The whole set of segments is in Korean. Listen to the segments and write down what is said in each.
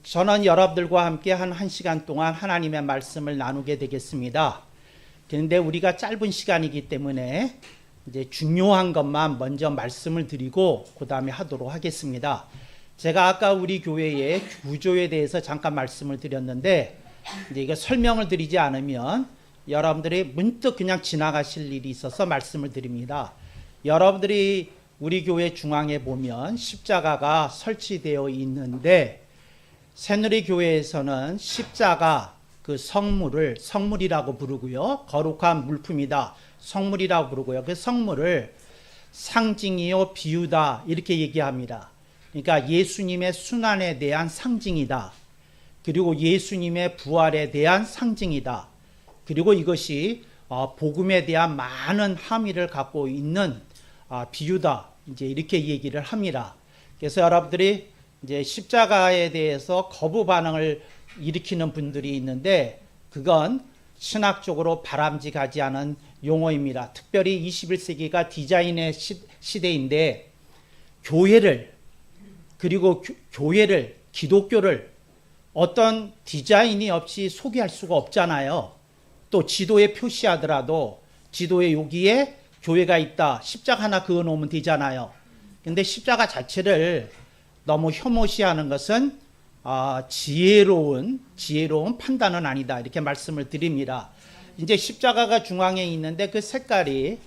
저는 여러분들과 함께 한 1시간 동안 하나님의 말씀을 나누게 되겠습니다. 그런데 우리가 짧은 시간이기 때문에 이제 중요한 것만 먼저 말씀을 드리고 그 다음에 하도록 하겠습니다. 제가 아까 우리 교회의 구조에 대해서 잠깐 말씀을 드렸는데 이제 이거 설명을 드리지 않으면 여러분들이 문득 그냥 지나가실 일이 있어서 말씀을 드립니다. 여러분들이 우리 교회 중앙에 보면 십자가가 설치되어 있는데 새누리교회에서는 십자가 그 성물이라고 부르고요. 거룩한 물품이다. 성물이라고 부르고요. 그 성물을 상징이요 비유다 이렇게 얘기합니다. 그러니까 예수님의 순환에 대한 상징이다. 그리고 예수님의 부활에 대한 상징이다. 그리고 이것이 복음에 대한 많은 함의를 갖고 있는 비유다. 이제 이렇게 얘기를 합니다. 그래서 여러분들이 이제 십자가에 대해서 거부 반응을 일으키는 분들이 있는데 그건 신학적으로 바람직하지 않은 용어입니다. 특별히 21세기가 디자인의 시대인데 교회를 그리고 교회를 기독교를 어떤 디자인이 없이 소개할 수가 없잖아요. 또 지도에 표시하더라도 지도에 여기에 교회가 있다. 십자가 하나 그어 놓으면 되잖아요. 근데 십자가 자체를 너무 혐오시하는 것은 지혜로운 판단은 아니다. 이렇게 말씀을 드립니다. 이제 십자가가 중앙에 있는데 그 색깔이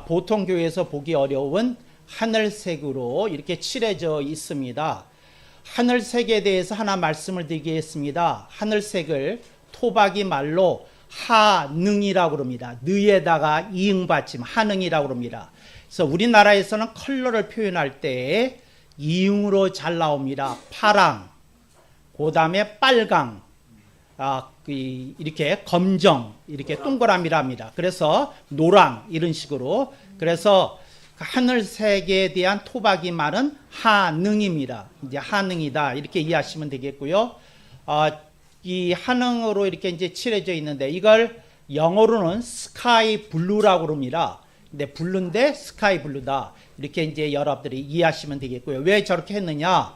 보통 교회에서 보기 어려운 하늘색으로 이렇게 칠해져 있습니다. 하늘색에 대해서 하나 말씀을 드리겠습니다. 하늘색을 토박이 말로 하능이라고 그럽니다. 느에다가 이응 받침 하능이라고 그럽니다. 그래서 우리나라에서는 컬러를 표현할 때 이응으로 잘 나옵니다. 파랑, 그 다음에 빨강, 이렇게 검정, 이렇게 동그라미랍니다. 그래서 노랑 이런 식으로. 그래서 하늘색에 대한 토박이 말은 하능입니다. 이제 하능이다 이렇게 이해하시면 되겠고요. 이 하능으로 이렇게 이제 칠해져 있는데 이걸 영어로는 스카이 블루라고 그럽니다. 근데 블루인데 스카이 블루다. 이렇게 이제 여러분들이 이해하시면 되겠고요. 왜 저렇게 했느냐?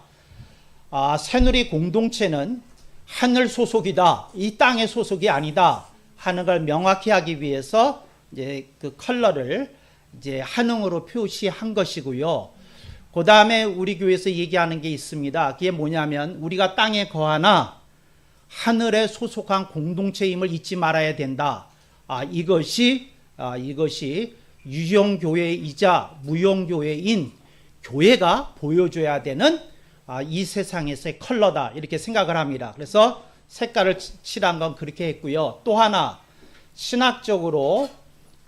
새누리 공동체는 하늘 소속이다. 이 땅의 소속이 아니다. 하는 걸 명확히 하기 위해서 이제 그 컬러를 이제 하능으로 표시한 것이고요. 그 다음에 우리 교회에서 얘기하는 게 있습니다. 그게 뭐냐면 우리가 땅에 거하나 하늘에 소속한 공동체임을 잊지 말아야 된다. 이것이 유형교회이자 무형교회인 교회가 보여줘야 되는 이 세상에서의 컬러다. 이렇게 생각을 합니다. 그래서 색깔을 칠한 건 그렇게 했고요. 또 하나 신학적으로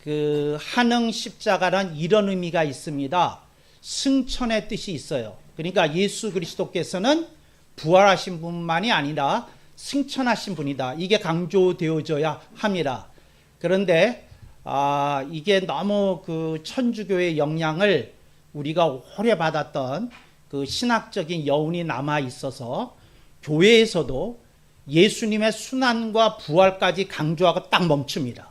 그 하능 십자가란 이런 의미가 있습니다. 승천의 뜻이 있어요. 그러니까 예수 그리스도께서는 부활하신 분만이 아니라 승천하신 분이다. 이게 강조되어져야 합니다. 그런데 이게 너무 그 천주교의 영향을 우리가 오래 받았던 그 신학적인 여운이 남아 있어서 교회에서도 예수님의 순환과 부활까지 강조하고 딱 멈춥니다.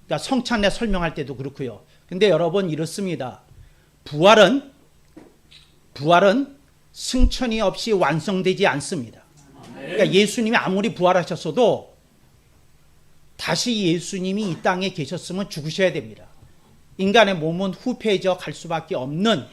그러니까 성찬례 설명할 때도 그렇고요. 근데 여러분 이렇습니다. 부활은 승천이 없이 완성되지 않습니다. 그러니까 예수님이 아무리 부활하셨어도 다시 예수님이 이 땅에 계셨으면 죽으셔야 됩니다. 인간의 몸은 후패해져 갈 수밖에 없는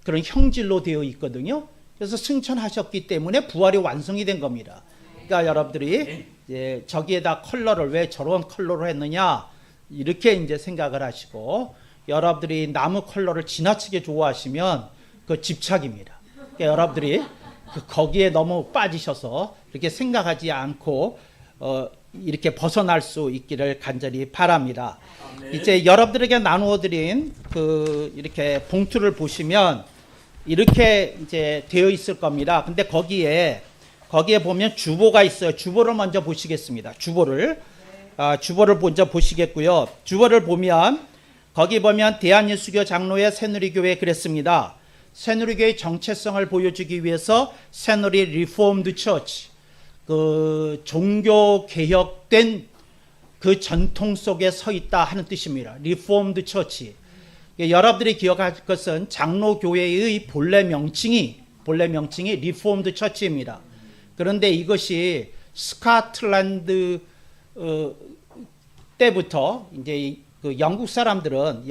그런 형질로 되어 있거든요. 그래서 승천하셨기 때문에 부활이 완성이 된 겁니다. 그러니까 여러분들이 이제 저기에다 컬러를 왜 저런 컬러로 했느냐 이렇게 이제 생각을 하시고 여러분들이 나무 컬러를 지나치게 좋아하시면 그 집착입니다. 그러니까 여러분들이 거기에 너무 빠지셔서 이렇게 생각하지 않고 이렇게 벗어날 수 있기를 간절히 바랍니다. 이제 여러분들에게 나누어 드린 이렇게 봉투를 보시면 이렇게 이제 되어 있을 겁니다. 근데 거기에 보면 주보가 있어요. 주보를 먼저 보시겠습니다. 주보를 먼저 보시겠고요. 주보를 보면 거기 보면 대한예수교 장로회 새누리교회 그랬습니다. 새누리교회의 정체성을 보여주기 위해서 새누리 리포엄드 처치, 그 종교 개혁된 그 전통 속에 서 있다 하는 뜻입니다. 리포엄드 처치. 여러분들이 기억할 것은 장로교회의 본래 명칭이 리포엄드 처치입니다. 그런데 이것이 스코틀랜드 때부터 이제 그 영국 사람들은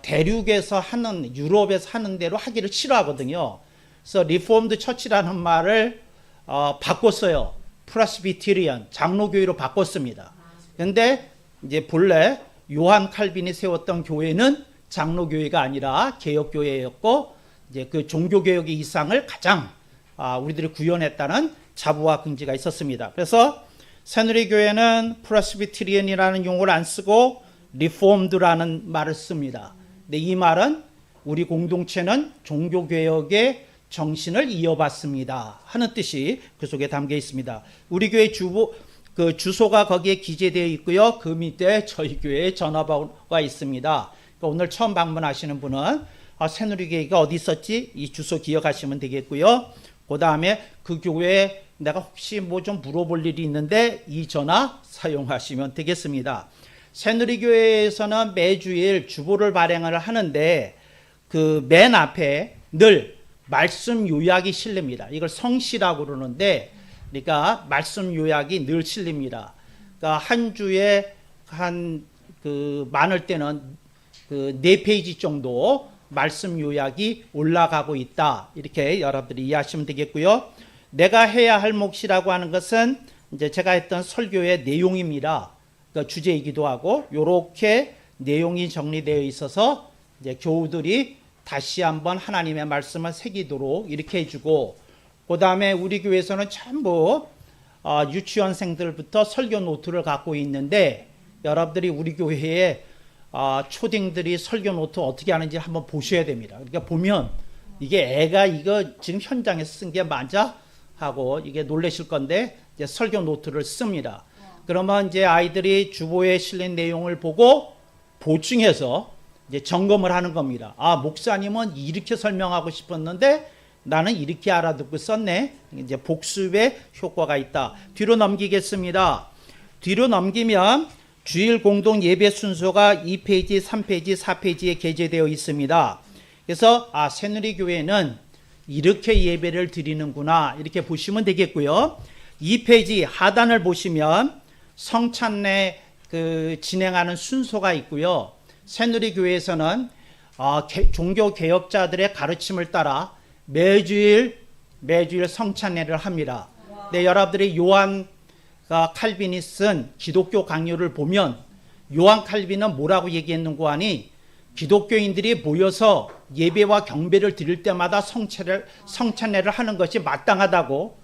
대륙에서 하는, 유럽에서 하는 대로 하기를 싫어하거든요. 그래서 리포엄드 처치라는 말을 바꿨어요. 프레스비테리안, 장로교회로 바꿨습니다. 그런데 이제 본래 요한 칼빈이 세웠던 교회는 장로교회가 아니라 개혁교회였고, 이제 그 종교개혁의 이상을 가장 우리들이 구현했다는 자부와 긍지가 있었습니다. 그래서 새누리교회는 프레스비테리안이라는 용어를 안 쓰고 리포엄드라는 말을 씁니다. 근데 이 말은 우리 공동체는 종교개혁의 정신을 이어받습니다 하는 뜻이 그 속에 담겨 있습니다. 우리 교회 주소가 거기에 기재되어 있고요. 그 밑에 저희 교회의 전화번호가 있습니다. 그러니까 오늘 처음 방문하시는 분은 새누리교회가 어디 있었지? 이 주소 기억하시면 되겠고요. 그 다음에 그 교회에 내가 혹시 뭐 좀 물어볼 일이 있는데 이 전화 사용하시면 되겠습니다. 새누리교회에서는 매주일 주보를 발행을 하는데 그 맨 앞에 늘 말씀 요약이 실립니다. 이걸 성시라고 그러는데, 그러니까 말씀 요약이 늘 실립니다. 그러니까 한 주에 많을 때는 4페이지 정도 말씀 요약이 올라가고 있다. 이렇게 여러분들이 이해하시면 되겠고요. 내가 해야 할 몫이라고 하는 것은 이제 제가 했던 설교의 내용입니다. 그러니까 주제이기도 하고, 요렇게 내용이 정리되어 있어서 이제 교우들이 다시 한번 하나님의 말씀을 새기도록 이렇게 해주고, 그 다음에 우리 교회에서는 전부 유치원생들부터 설교 노트를 갖고 있는데, 여러분들이 우리 교회에 초딩들이 설교 노트 어떻게 하는지 한번 보셔야 됩니다. 그러니까 보면 이게 애가 이거 지금 현장에서 쓴 게 맞아? 하고 이게 놀라실 건데, 이제 설교 노트를 씁니다. 그러면 이제 아이들이 주보에 실린 내용을 보고 보충해서 이제 점검을 하는 겁니다. 목사님은 이렇게 설명하고 싶었는데 나는 이렇게 알아듣고 썼네. 이제 복습의 효과가 있다. 뒤로 넘기겠습니다. 뒤로 넘기면 주일 공동 예배 순서가 2페이지, 3페이지, 4페이지에 게재되어 있습니다. 그래서 새누리교회는 이렇게 예배를 드리는구나, 이렇게 보시면 되겠고요. 2페이지 하단을 보시면 성찬례 진행하는 순서가 있고요. 새누리교회에서는 종교개혁자들의 가르침을 따라 매주일 성찬례를 합니다. 네, 여러분들이 요한 칼빈이 쓴 기독교 강요를 보면 요한 칼빈은 뭐라고 얘기했는고 하니, 기독교인들이 모여서 예배와 경배를 드릴 때마다 성찬례를 하는 것이 마땅하다고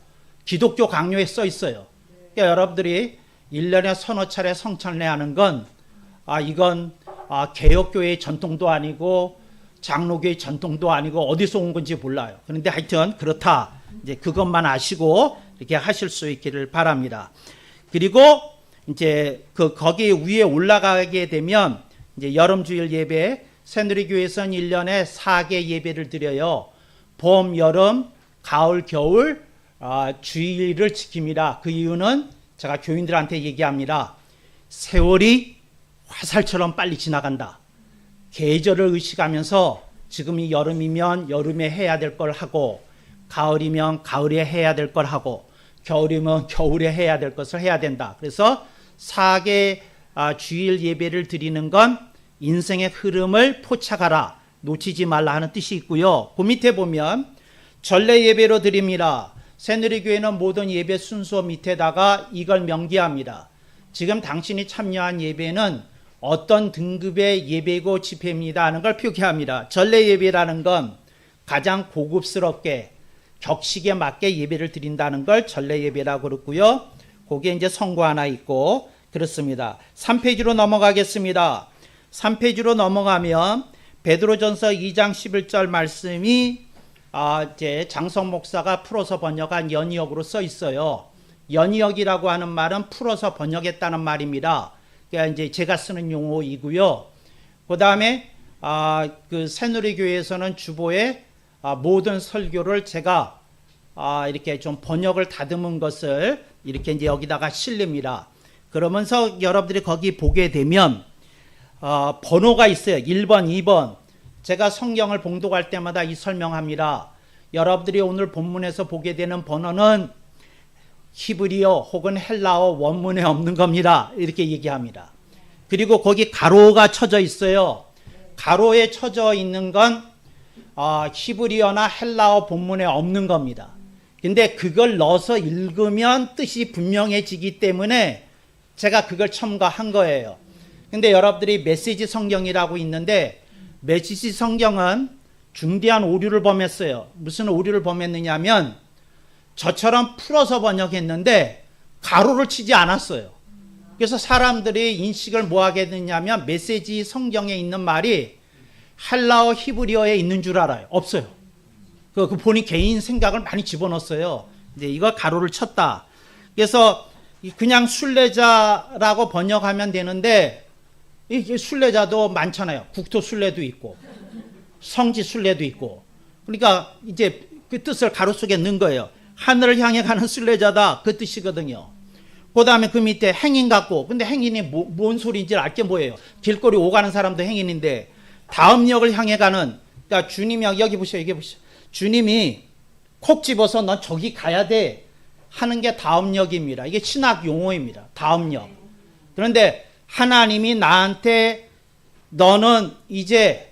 기독교 강요에 써 있어요. 그러니까 여러분들이 1년에 서너 차례 성찬례 하는 건 이건 개혁교회의 전통도 아니고 장로교의 전통도 아니고 어디서 온 건지 몰라요. 그런데 하여튼 그렇다. 이제 그것만 아시고 이렇게 하실 수 있기를 바랍니다. 그리고 이제 거기 위에 올라가게 되면 이제 여름 주일 예배, 새누리교회에서는 1년에 4개 예배를 드려요. 봄, 여름, 가을, 겨울 주일을 지킵니다. 그 이유는 제가 교인들한테 얘기합니다. 세월이 화살처럼 빨리 지나간다. 계절을 의식하면서 지금이 여름이면 여름에 해야 될 걸 하고, 가을이면 가을에 해야 될 걸 하고, 겨울이면 겨울에 해야 될 것을 해야 된다. 그래서 4개 주일 예배를 드리는 건 인생의 흐름을 포착하라, 놓치지 말라 하는 뜻이 있고요. 그 밑에 보면 전례 예배로 드립니다. 새누리교회는 모든 예배 순서 밑에다가 이걸 명기합니다. 지금 당신이 참여한 예배는 어떤 등급의 예배고 집회입니다 하는 걸 표기합니다. 전례 예배라는 건 가장 고급스럽게 격식에 맞게 예배를 드린다는 걸 전례 예배라고 그랬고요. 거기에 이제 선고 하나 있고 그렇습니다. 3페이지로 넘어가겠습니다. 3페이지로 넘어가면 베드로전서 2장 11절 말씀이 이제 장성 목사가 풀어서 번역한 연이역으로 써 있어요. 연이역이라고 하는 말은 풀어서 번역했다는 말입니다. 그러니까 이제 제가 쓰는 용어이고요. 그 다음에 그 새누리교회에서는 주보에 모든 설교를 제가 이렇게 좀 번역을 다듬은 것을 이렇게 이제 여기다가 실립니다. 그러면서 여러분들이 거기 보게 되면 번호가 있어요. 1번, 2번. 제가 성경을 봉독할 때마다 이 설명합니다. 여러분들이 오늘 본문에서 보게 되는 번호는 히브리어 혹은 헬라어 원문에 없는 겁니다. 이렇게 얘기합니다. 그리고 거기 가로가 쳐져 있어요. 가로에 쳐져 있는 건 히브리어나 헬라어 본문에 없는 겁니다. 근데 그걸 넣어서 읽으면 뜻이 분명해지기 때문에 제가 그걸 첨가한 거예요. 근데 여러분들이 메시지 성경이라고 있는데 메시지 성경은 중대한 오류를 범했어요. 무슨 오류를 범했느냐면 저처럼 풀어서 번역했는데 가로를 치지 않았어요. 그래서 사람들이 인식을 뭐 하게 되냐면 메시지 성경에 있는 말이 헬라어 히브리어에 있는 줄 알아요. 없어요. 그 본인 개인 생각을 많이 집어넣었어요. 이제 이거 가로를 쳤다. 그래서 그냥 순례자라고 번역하면 되는데 이게 순례자도 많잖아요. 국토 순례도 있고 성지 순례도 있고. 그러니까 이제 그 뜻을 가로 속에 넣은 거예요. 하늘을 향해 가는 순례자다, 그 뜻이거든요. 그 다음에 그 밑에 행인 같고, 근데 행인이 뭔 소리인지 알 게 뭐예요? 길거리 오가는 사람도 행인인데 다음 역을 향해 가는, 그러니까 주님이 여기 보세요, 여기 보세요. 주님이 콕 집어서 넌 저기 가야 돼 하는 게 다음 역입니다. 이게 신학 용어입니다. 다음 역. 그런데 하나님이 나한테 너는 이제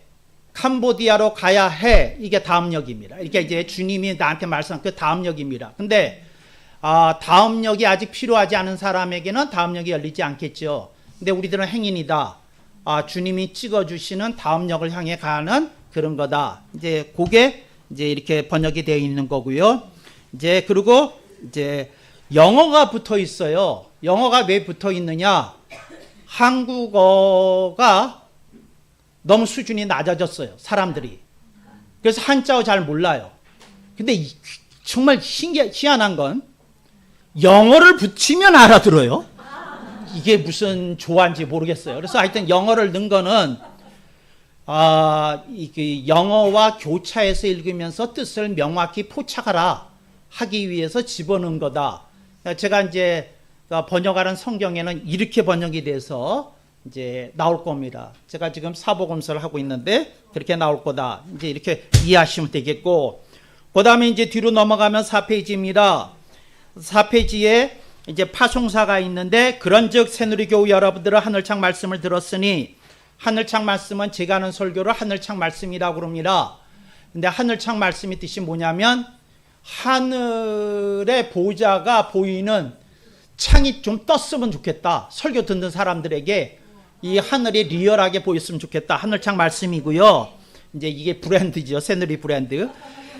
캄보디아로 가야 해, 이게 다음 역입니다. 이렇게 이제 주님이 나한테 말씀한 그 다음 역입니다. 근데 다음 역이 아직 필요하지 않은 사람에게는 다음 역이 열리지 않겠죠. 근데 우리들은 행인이다. 주님이 찍어주시는 다음 역을 향해 가는 그런 거다. 이제 그게 이제 이렇게 번역이 되어 있는 거고요. 이제 그리고 이제 영어가 붙어 있어요. 영어가 왜 붙어 있느냐? 한국어가 너무 수준이 낮아졌어요. 사람들이. 그래서 한자어 잘 몰라요. 근데 정말 희한한 건 영어를 붙이면 알아들어요. 이게 무슨 조화인지 모르겠어요. 그래서 하여튼 영어를 넣은 거는 영어와 교차해서 읽으면서 뜻을 명확히 포착하라 하기 위해서 집어넣은 거다. 제가 이제 번역하는 성경에는 이렇게 번역이 돼서 이제 나올 겁니다. 제가 지금 사복음서를 하고 있는데 그렇게 나올 거다. 이제 이렇게 이해하시면 되겠고, 그 다음에 이제 뒤로 넘어가면 4페이지입니다. 4페이지에 이제 파송사가 있는데, 그런즉 새누리교우 여러분들은 하늘창 말씀을 들었으니, 하늘창 말씀은 제가 하는 설교를 하늘창 말씀이라고 그럽니다. 근데 하늘창 말씀의 뜻이 뭐냐면 하늘의 보좌가 보이는 창이 좀 떴으면 좋겠다. 설교 듣는 사람들에게 이 하늘이 리얼하게 보였으면 좋겠다. 하늘창 말씀이고요. 이제 이게 브랜드죠. 새누리 브랜드.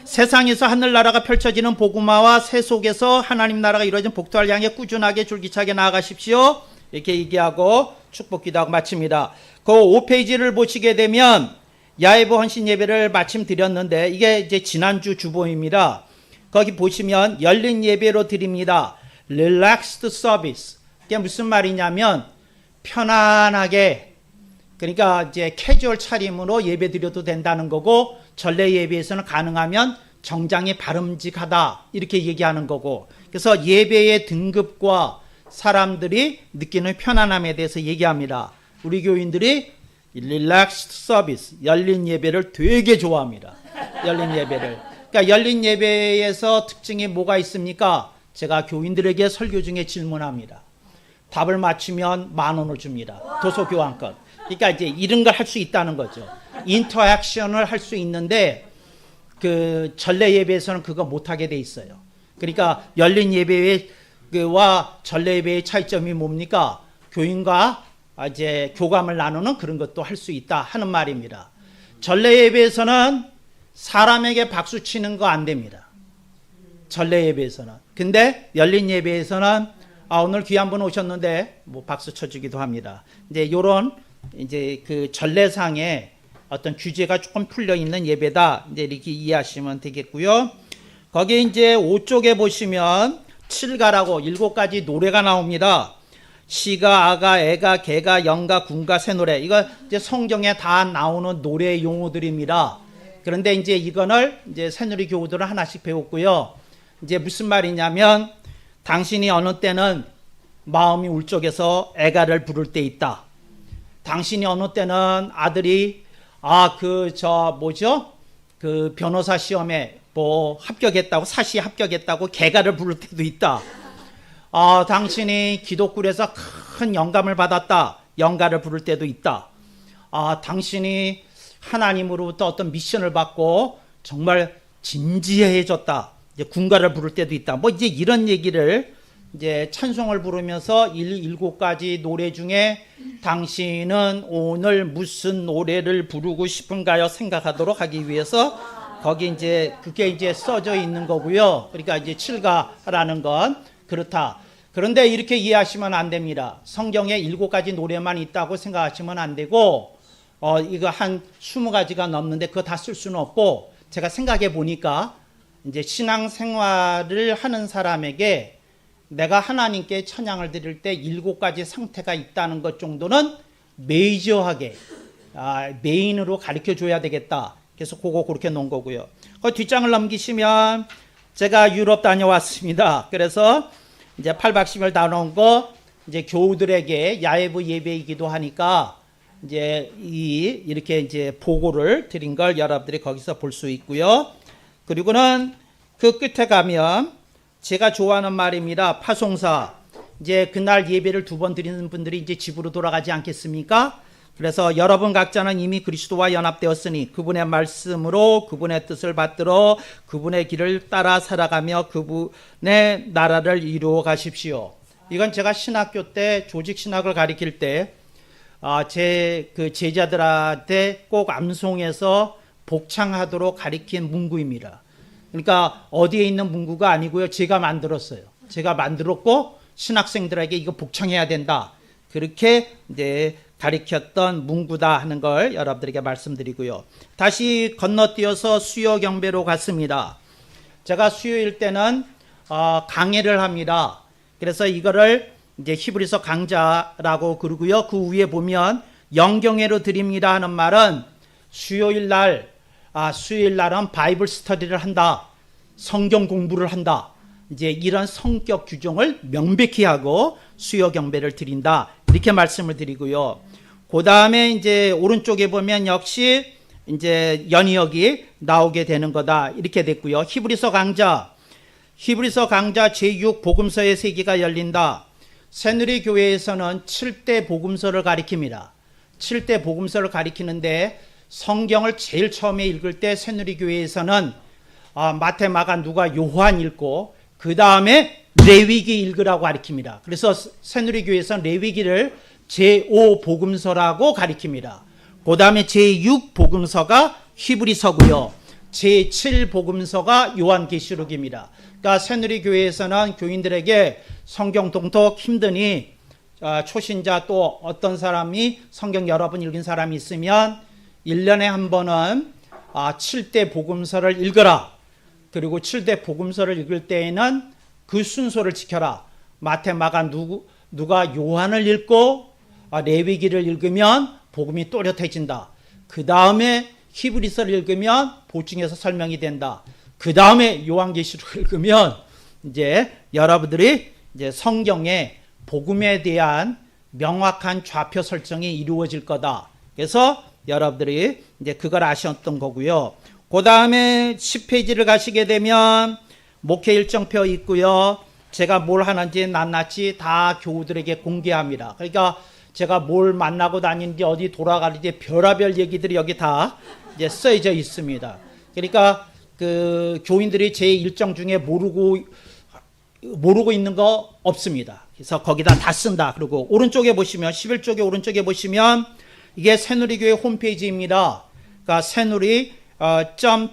세상에서 하늘나라가 펼쳐지는 복음화와 새 속에서 하나님 나라가 이루어진 복도를 향해 꾸준하게 줄기차게 나아가십시오. 이렇게 얘기하고 축복 기도하고 마칩니다. 그 5페이지를 보시게 되면 야외부 헌신 예배를 마침 드렸는데, 이게 이제 지난주 주보입니다. 거기 보시면 열린 예배로 드립니다. Relaxed service. 이게 무슨 말이냐면 편안하게, 그러니까 이제 캐주얼 차림으로 예배 드려도 된다는 거고, 전례 예배에서는 가능하면 정장이 바름직하다 이렇게 얘기하는 거고, 그래서 예배의 등급과 사람들이 느끼는 편안함에 대해서 얘기합니다. 우리 교인들이 Relaxed service, 열린 예배를 되게 좋아합니다. 열린 예배를. 그러니까 열린 예배에서 특징이 뭐가 있습니까? 제가 교인들에게 설교 중에 질문합니다. 답을 맞추면 10,000원을 줍니다. 도서 교환권. 그러니까 이제 이런 걸 할 수 있다는 거죠. 인터액션을 할 수 있는데 그 전례 예배에서는 그거 못 하게 돼 있어요. 그러니까 열린 예배와 전례 예배의 차이점이 뭡니까? 교인과 이제 교감을 나누는 그런 것도 할 수 있다 하는 말입니다. 전례 예배에서는 사람에게 박수 치는 거 안 됩니다. 전례 예배에서는. 근데 열린 예배에서는 오늘 귀한 분 오셨는데 뭐 박수 쳐주기도 합니다. 이제 요런 이제 그 전례상에 어떤 규제가 조금 풀려 있는 예배다. 이제 이렇게 이해하시면 되겠고요. 거기에 이제 5쪽에 보시면 7가라고 7가지 노래가 나옵니다. 시가, 아가, 애가, 개가, 영가, 군가, 새노래. 이거 이제 성경에 다 나오는 노래 용어들입니다. 그런데 이제 이거를 이제 새누리 교우들은 하나씩 배웠고요. 이제 무슨 말이냐면 당신이 어느 때는 마음이 울적해서 애가를 부를 때 있다. 당신이 어느 때는 아들이 그 변호사 시험에 뭐 합격했다고, 사시 합격했다고 개가를 부를 때도 있다. 당신이 기독굴에서 큰 영감을 받았다. 영가를 부를 때도 있다. 당신이 하나님으로부터 어떤 미션을 받고 정말 진지해졌다. 이제 군가를 부를 때도 있다. 뭐 이제 이런 얘기를 이제 찬송을 부르면서 7가지 노래 중에 당신은 오늘 무슨 노래를 부르고 싶은가요? 생각하도록 하기 위해서 거기 이제 그게 이제 써져 있는 거고요. 그러니까 이제 7가라는 건 그렇다. 그런데 이렇게 이해하시면 안 됩니다. 성경에 7가지 노래만 있다고 생각하시면 안 되고, 이거 한 20가지가 넘는데 그거 다 쓸 수는 없고, 제가 생각해 보니까 이제 신앙생활을 하는 사람에게 내가 하나님께 찬양을 드릴 때 7가지 상태가 있다는 것 정도는 메이저하게, 메인으로 가르쳐 줘야 되겠다. 그래서 그거 그렇게 놓은 거고요. 그 뒷장을 넘기시면 제가 유럽 다녀왔습니다. 그래서 이제 8박 10일 다녀온 거 이제 교우들에게 야외부 예배이기도 하니까 이제 이렇게 이제 보고를 드린 걸 여러분들이 거기서 볼 수 있고요. 그리고는 그 끝에 가면 제가 좋아하는 말입니다. 파송사. 이제 그날 예배를 2번 드리는 분들이 이제 집으로 돌아가지 않겠습니까? 그래서 여러분 각자는 이미 그리스도와 연합되었으니 그분의 말씀으로 그분의 뜻을 받들어 그분의 길을 따라 살아가며 그분의 나라를 이루어 가십시오. 이건 제가 신학교 때 조직 신학을 가르칠 때 제 그 제자들한테 꼭 암송해서 복창하도록 가르친 문구입니다. 그러니까 어디에 있는 문구가 아니고요. 제가 만들었어요. 제가 만들었고 신학생들에게 이거 복창해야 된다. 그렇게 이제 가르쳤던 문구다 하는 걸 여러분들에게 말씀드리고요. 다시 건너뛰어서 수요 경배로 갔습니다. 제가 수요일 때는 강해를 합니다. 그래서 이거를 이제 히브리서 강좌라고 그러고요. 그 위에 보면 영경회로 드립니다 하는 말은 수요일 날은 바이블 스터디를 한다. 성경 공부를 한다. 이제 이런 성격 규정을 명백히 하고 수요 경배를 드린다. 이렇게 말씀을 드리고요. 그 다음에 이제 오른쪽에 보면 역시 이제 연이역이 나오게 되는 거다. 이렇게 됐고요. 히브리서 강좌 제6 복음서의 세기가 열린다. 새누리 교회에서는 7대 복음서를 가리킵니다. 7대 복음서를 가리키는데 성경을 제일 처음에 읽을 때 새누리 교회에서는 마태, 마가, 누가, 요한 읽고 그 다음에 레위기 읽으라고 가리킵니다. 그래서 새누리 교회에서는 레위기를 제5 복음서라고 가리킵니다. 그 다음에 제6 복음서가 히브리서고요. 제7 복음서가 요한계시록입니다. 그러니까 새누리 교회에서는 교인들에게 성경 통독 힘드니 초신자 또 어떤 사람이 성경 여러 번 읽은 사람이 있으면 1년에 한 번은 7대 복음서를 읽어라. 그리고 7대 복음서를 읽을 때에는 그 순서를 지켜라. 마태, 마가, 누가, 요한을 읽고 레위기를 읽으면 복음이 또렷해진다. 그 다음에 히브리서를 읽으면 보충해서 설명이 된다. 그 다음에 요한계시록을 읽으면 이제 여러분들이 이제 성경의 복음에 대한 명확한 좌표 설정이 이루어질 거다. 그래서 여러분들이 이제 그걸 아셨던 거고요. 그 다음에 10페이지를 가시게 되면 목회 일정표 있고요. 제가 뭘 하는지 낱낱이 다 교우들에게 공개합니다. 그러니까 제가 뭘 만나고 다니는지 어디 돌아가는지 별의별 얘기들이 여기 다 이제 써져 있습니다. 그러니까 그 교인들이 제 일정 중에 모르고 있는 거 없습니다. 그래서 거기다 다 쓴다. 그리고 오른쪽에 보시면 11쪽에 오른쪽에 보시면 이게 새누리교회 홈페이지입니다. 그러니까 새누리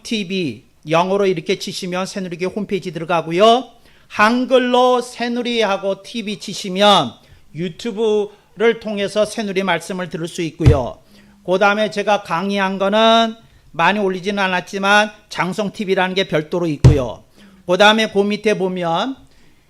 .tv 영어로 이렇게 치시면 새누리교회 홈페이지 들어가고요. 한글로 새누리하고 TV 치시면 유튜브를 통해서 새누리 말씀을 들을 수 있고요. 그 다음에 제가 강의한 거는 많이 올리지는 않았지만 장성TV라는 게 별도로 있고요. 그 다음에 그 밑에 보면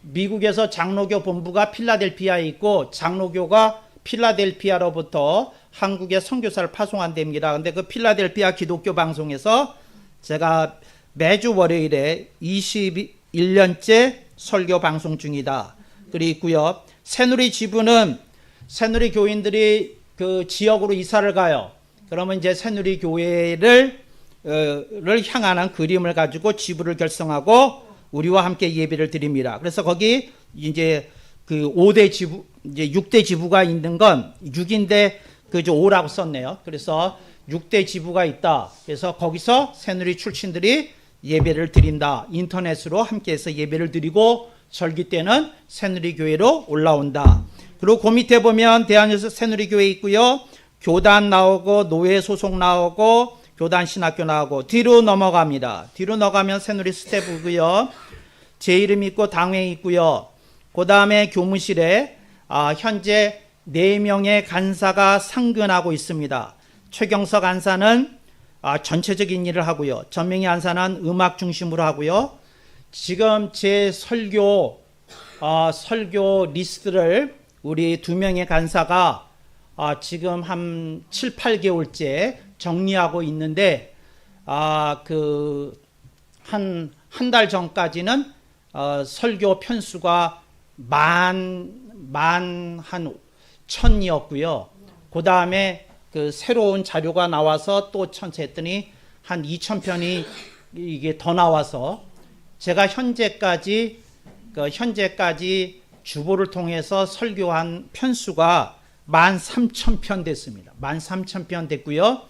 미국에서 장로교 본부가 필라델피아에 있고 장로교가 필라델피아로부터 한국에 선교사를 파송한답니다. 근데 그 필라델피아 기독교 방송에서 제가 매주 월요일에 21년째 설교 방송 중이다. 그리고 있고요. 새누리 지부는 새누리 교인들이 그 지역으로 이사를 가요. 그러면 이제 새누리 교회를 향하는 그림을 가지고 지부를 결성하고 우리와 함께 예배를 드립니다. 그래서 거기 이제 그 5대 지부, 이제 6대 지부가 있는 건 6인데 그저 5라고 썼네요. 그래서 6대 지부가 있다. 그래서 거기서 새누리 출신들이 예배를 드린다. 인터넷으로 함께해서 예배를 드리고 절기 때는 새누리교회로 올라온다. 그리고 그 밑에 보면 대한예수 새누리교회 있고요. 교단 나오고 노예 소속 나오고 교단 신학교 나오고 뒤로 넘어갑니다. 뒤로 넘어가면 새누리 스태프고요. 제 이름 있고 당회 있고요. 그 다음에 교무실에 현재 4명의 간사가 상근하고 있습니다. 최경석 간사는 전체적인 일을 하고요. 전명희 간사는 음악 중심으로 하고요. 지금 제 설교 리스트를 우리 2명의 간사가 지금 한 7, 8개월째 정리하고 있는데 한 달 전까지는 설교 편수가 한 1000이었고요. 그 다음에 그 새로운 자료가 나와서 또 했더니 한 2000편이 이게 더 나와서 제가 현재까지 주보를 통해서 설교한 편수가 13,000편 됐습니다. 13,000편 됐고요.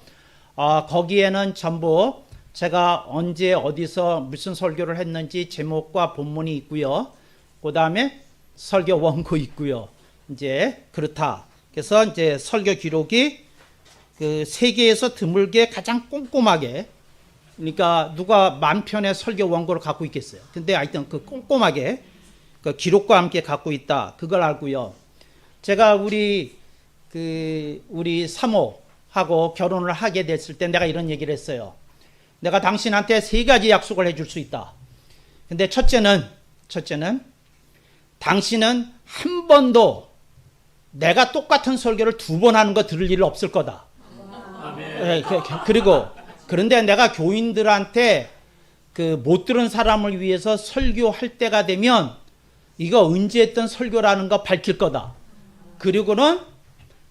거기에는 전부 제가 언제 어디서 무슨 설교를 했는지 제목과 본문이 있고요. 그 다음에 설교 원고 있고요. 이제 그렇다. 그래서 이제 설교 기록이 그 세계에서 드물게 가장 꼼꼼하게, 그러니까 누가 10,000편의 설교 원고를 갖고 있겠어요. 근데 하여튼 그 꼼꼼하게 그 기록과 함께 갖고 있다. 그걸 알고요. 제가 우리 사모하고 결혼을 하게 됐을 때 내가 이런 얘기를 했어요. 내가 당신한테 3가지 약속을 해줄 수 있다. 근데 첫째는 당신은 한 번도 내가 똑같은 설교를 2번 하는 거 들을 일 없을 거다. 네, 그런데 내가 교인들한테 그 못 들은 사람을 위해서 설교할 때가 되면 이거 언제 했던 설교라는 거 밝힐 거다. 그리고는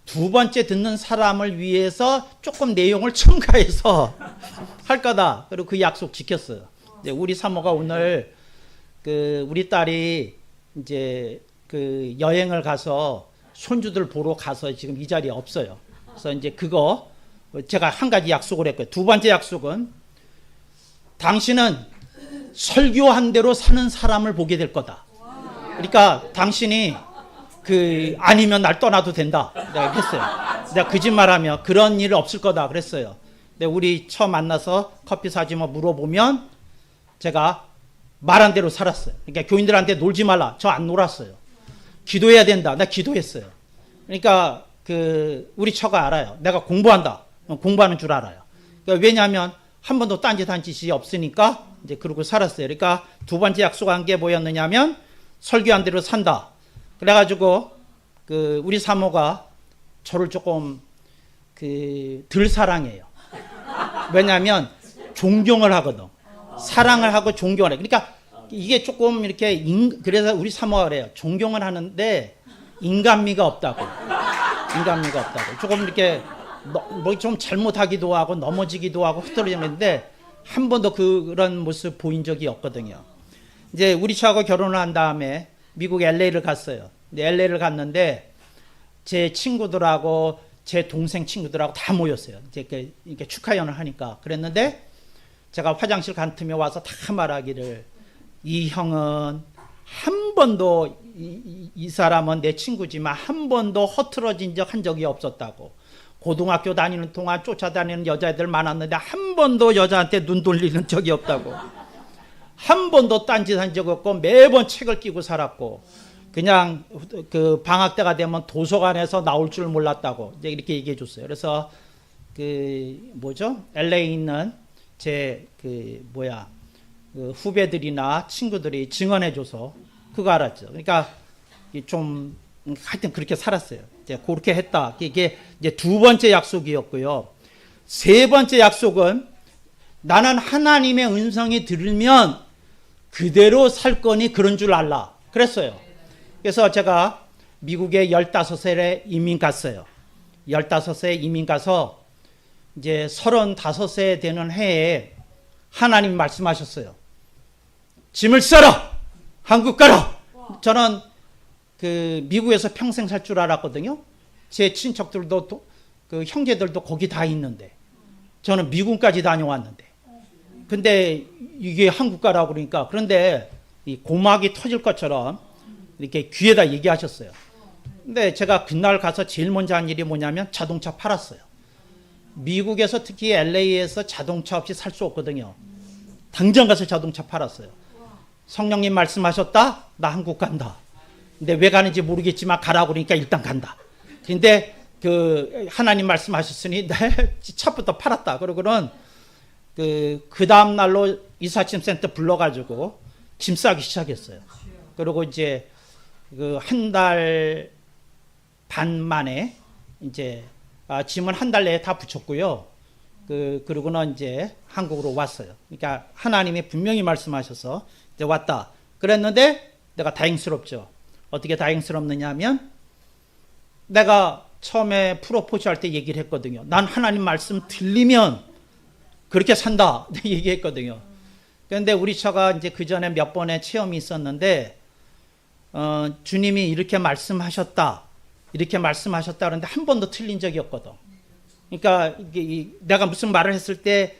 2번째 듣는 사람을 위해서 조금 내용을 첨가해서 할 거다. 그리고 그 약속 지켰어요. 우리 사모가 오늘 우리 딸이 이제 그 여행을 가서 손주들 보러 가서 지금 이 자리에 없어요. 그래서 이제 그거 제가 한 가지 약속을 했고요. 2번째 약속은 당신은 설교한 대로 사는 사람을 보게 될 거다. 그러니까 당신이 아니면 날 떠나도 된다. 내가 했어요. 내가 거짓말하며 그런 일 없을 거다 그랬어요. 근데 우리 처음 만나서 커피 사지 뭐 물어보면 제가 말한 대로 살았어요. 그러니까 교인들한테 놀지 말라. 저 안 놀았어요. 기도해야 된다. 나 기도했어요. 그러니까 우리 처가 알아요. 내가 공부한다. 공부하는 줄 알아요. 그러니까 왜냐하면 한 번도 딴짓한 짓이 없으니까 이제 그러고 살았어요. 그러니까 2번째 약속한 게 뭐였느냐면 설교한 대로 산다. 그래가지고 우리 사모가 저를 조금 덜 사랑해요. 왜냐하면 존경을 하거든. 사랑을 하고 존경을 해. 그러니까 이게 조금 이렇게 그래서 우리 사모가 그래요. 존경을 하는데 인간미가 없다고. 조금 이렇게 뭐 좀 잘못하기도 하고 넘어지기도 하고 흐트러지는데 한 번도 그런 모습 보인 적이 없거든요. 이제 우리 처하고 결혼을 한 다음에 미국 LA를 갔어요. LA를 갔는데 제 친구들하고 제 동생 친구들하고 다 모였어요. 이제 이렇게 축하연을 하니까 그랬는데 제가 화장실 간 틈에 와서 다 말하기를 이 형은 한 번도 이 사람은 내 친구지만 한 번도 허틀어진 한 적이 없었다고. 고등학교 다니는 동안 쫓아다니는 여자애들 많았는데 한 번도 여자한테 눈 돌리는 적이 없다고. 한 번도 딴짓한 적 없고 매번 책을 끼고 살았고 그냥 방학 때가 되면 도서관에서 나올 줄 몰랐다고 이제 이렇게 얘기해 줬어요. 그래서 LA에 있는 제 후배들이나 친구들이 증언해 줘서 그거 알았죠. 그러니까 좀 하여튼 그렇게 살았어요. 이제 그렇게 했다. 이게 이제 2번째 약속이었고요. 3번째 약속은 나는 하나님의 음성이 들으면 그대로 살 거니 그런 줄 알라. 그랬어요. 그래서 제가 미국에 15살에 이민 갔어요. 15세에 이민 가서 이제 35세 되는 해에 하나님 말씀하셨어요. 짐을 싸라! 한국 가라! 저는 그 미국에서 평생 살 줄 알았거든요. 제 친척들도 그 형제들도 거기 다 있는데 저는 미국까지 다녀왔는데 근데 이게 한국 가라고 그러니까 그런데 이 고막이 터질 것처럼 이렇게 귀에다 얘기하셨어요. 근데 제가 그날 가서 제일 먼저 한 일이 뭐냐면 자동차 팔았어요. 미국에서 특히 LA에서 자동차 없이 살 수 없거든요. 당장 가서 자동차 팔았어요. 성령님 말씀하셨다? 나 한국 간다. 근데 왜 가는지 모르겠지만 가라고 그러니까 일단 간다. 근데 그 하나님 말씀하셨으니 내 차부터 팔았다. 그러고는 그 다음 날로 이삿짐센터 불러가지고 짐 싸기 시작했어요. 그리고 이제 그 한 달 반 만에 이제 짐은 한 달 내에 다 붙였고요. 그러고는 이제 한국으로 왔어요. 그러니까 하나님이 분명히 말씀하셔서 이제 왔다. 그랬는데 내가 다행스럽죠. 어떻게 다행스럽느냐 하면 내가 처음에 프로포즈 할 때 얘기를 했거든요. 난 하나님 말씀 들리면 그렇게 산다. 얘기했거든요. 그런데 우리 처가 이제 그 전에 몇 번의 체험이 있었는데, 주님이 이렇게 말씀하셨다. 이렇게 말씀하셨다. 그런데 한 번도 틀린 적이 없거든. 그러니까 내가 무슨 말을 했을 때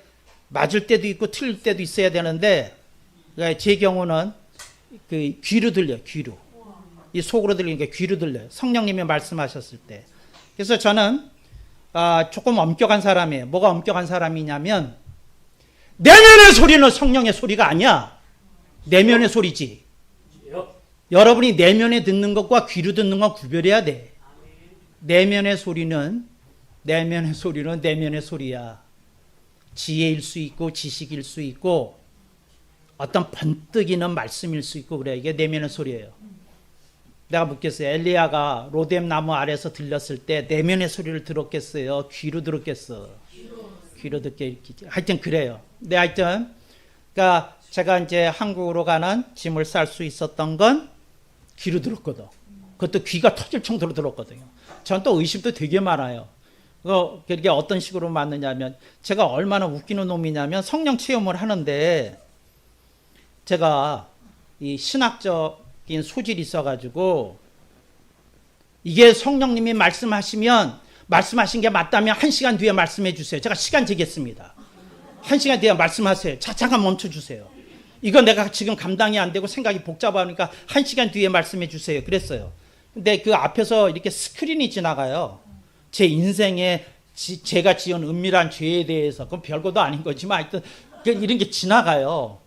맞을 때도 있고 틀릴 때도 있어야 되는데, 제 경우는 그 귀로 들려, 귀로. 이 속으로 들리니까 귀로 들려요. 성령님이 말씀하셨을 때. 그래서 저는 조금 엄격한 사람이에요. 뭐가 엄격한 사람이냐면 내면의 소리는 성령의 소리가 아니야. 내면의 소리지. 여러분이 내면에 듣는 것과 귀로 듣는 건 구별해야 돼. 내면의 소리는 내면의 소리야. 지혜일 수 있고 지식일 수 있고 어떤 번뜩이는 말씀일 수 있고 그래. 이게 내면의 소리예요. 내가 묻겠어요. 엘리야가 로뎀 나무 아래서 들렸을 때 내면의 소리를 들었겠어요? 귀로 들었겠어? 귀로 듣겠지. 하여튼 그래요. 근데 하여튼 그러니까 제가 이제 한국으로 가는 짐을 쌀 수 있었던 건 귀로 들었거든. 그것도 귀가 터질 정도로 들었거든요. 전 또 의심도 되게 많아요. 그게 어떤 식으로 맞느냐면 제가 얼마나 웃기는 놈이냐면 성령 체험을 하는데 제가 이 신학적인 소질이 있어가지고 이게 성령님이 말씀하신 게 맞다면 1시간 뒤에 말씀해 주세요. 제가 시간 재겠습니다. 1시간 뒤에 말씀하세요. 잠깐 멈춰 주세요. 이거 내가 지금 감당이 안 되고 생각이 복잡하니까 1시간 뒤에 말씀해 주세요. 그랬어요. 근데 그 앞에서 이렇게 스크린이 지나가요. 제 인생에 제가 지은 은밀한 죄에 대해서 그건 별것도 아닌 거지만 하여튼 이런 게 지나가요.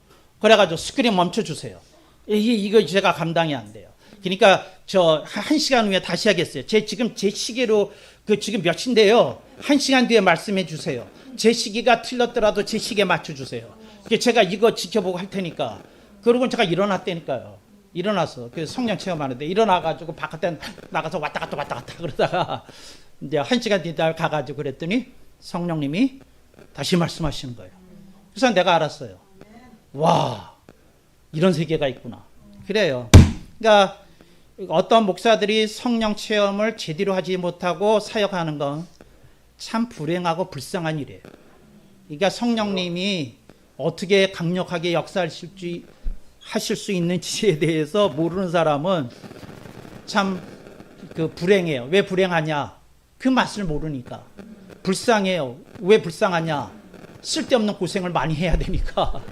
그래가지고 스크린 멈춰 주세요. 이거 제가 감당이 안 돼요. 그러니까 저 1시간 후에 다시 하겠어요. 지금 제 시계로 지금 몇 시인데요. 1시간 뒤에 말씀해 주세요. 제 시계가 틀렸더라도 제 시계 맞춰 주세요. 제가 이거 지켜보고 할 테니까. 그러고 제가 일어났다니까요. 일어나서 그 성령 체험하는데 일어나가지고 바깥에 나가서 왔다 갔다 그러다가 이제 1시간 뒤에 가가지고 그랬더니 성령님이 다시 말씀하시는 거예요. 그래서 내가 알았어요. 와, 이런 세계가 있구나. 그래요. 그러니까 어떤 목사들이 성령 체험을 제대로 하지 못하고 사역하는 건 참 불행하고 불쌍한 일이에요. 그러니까 성령님이 어떻게 강력하게 하실 수 있는지에 대해서 모르는 사람은 참 불행해요. 왜 불행하냐? 그 맛을 모르니까. 불쌍해요. 왜 불쌍하냐? 쓸데없는 고생을 많이 해야 되니까.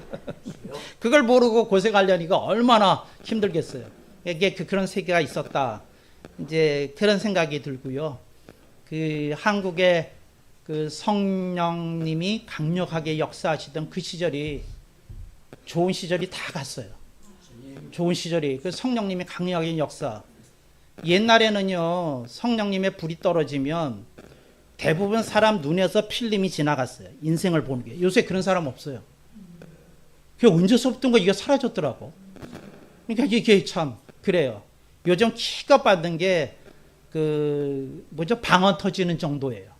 그걸 모르고 고생하려니까 얼마나 힘들겠어요. 이게 그런 세계가 있었다. 이제 그런 생각이 들고요. 한국의 성령님이 강력하게 역사하시던 그 시절이 좋은 시절이 다 갔어요. 좋은 시절이 성령님이 강력하게 역사. 옛날에는요 성령님의 불이 떨어지면 대부분 사람 눈에서 필름이 지나갔어요. 인생을 보는 게. 요새 그런 사람 없어요. 그게 언제서부터인가 이게 사라졌더라고. 그러니까 이게 참 그래요. 요즘 키가 받는 게 방언 터지는 정도예요.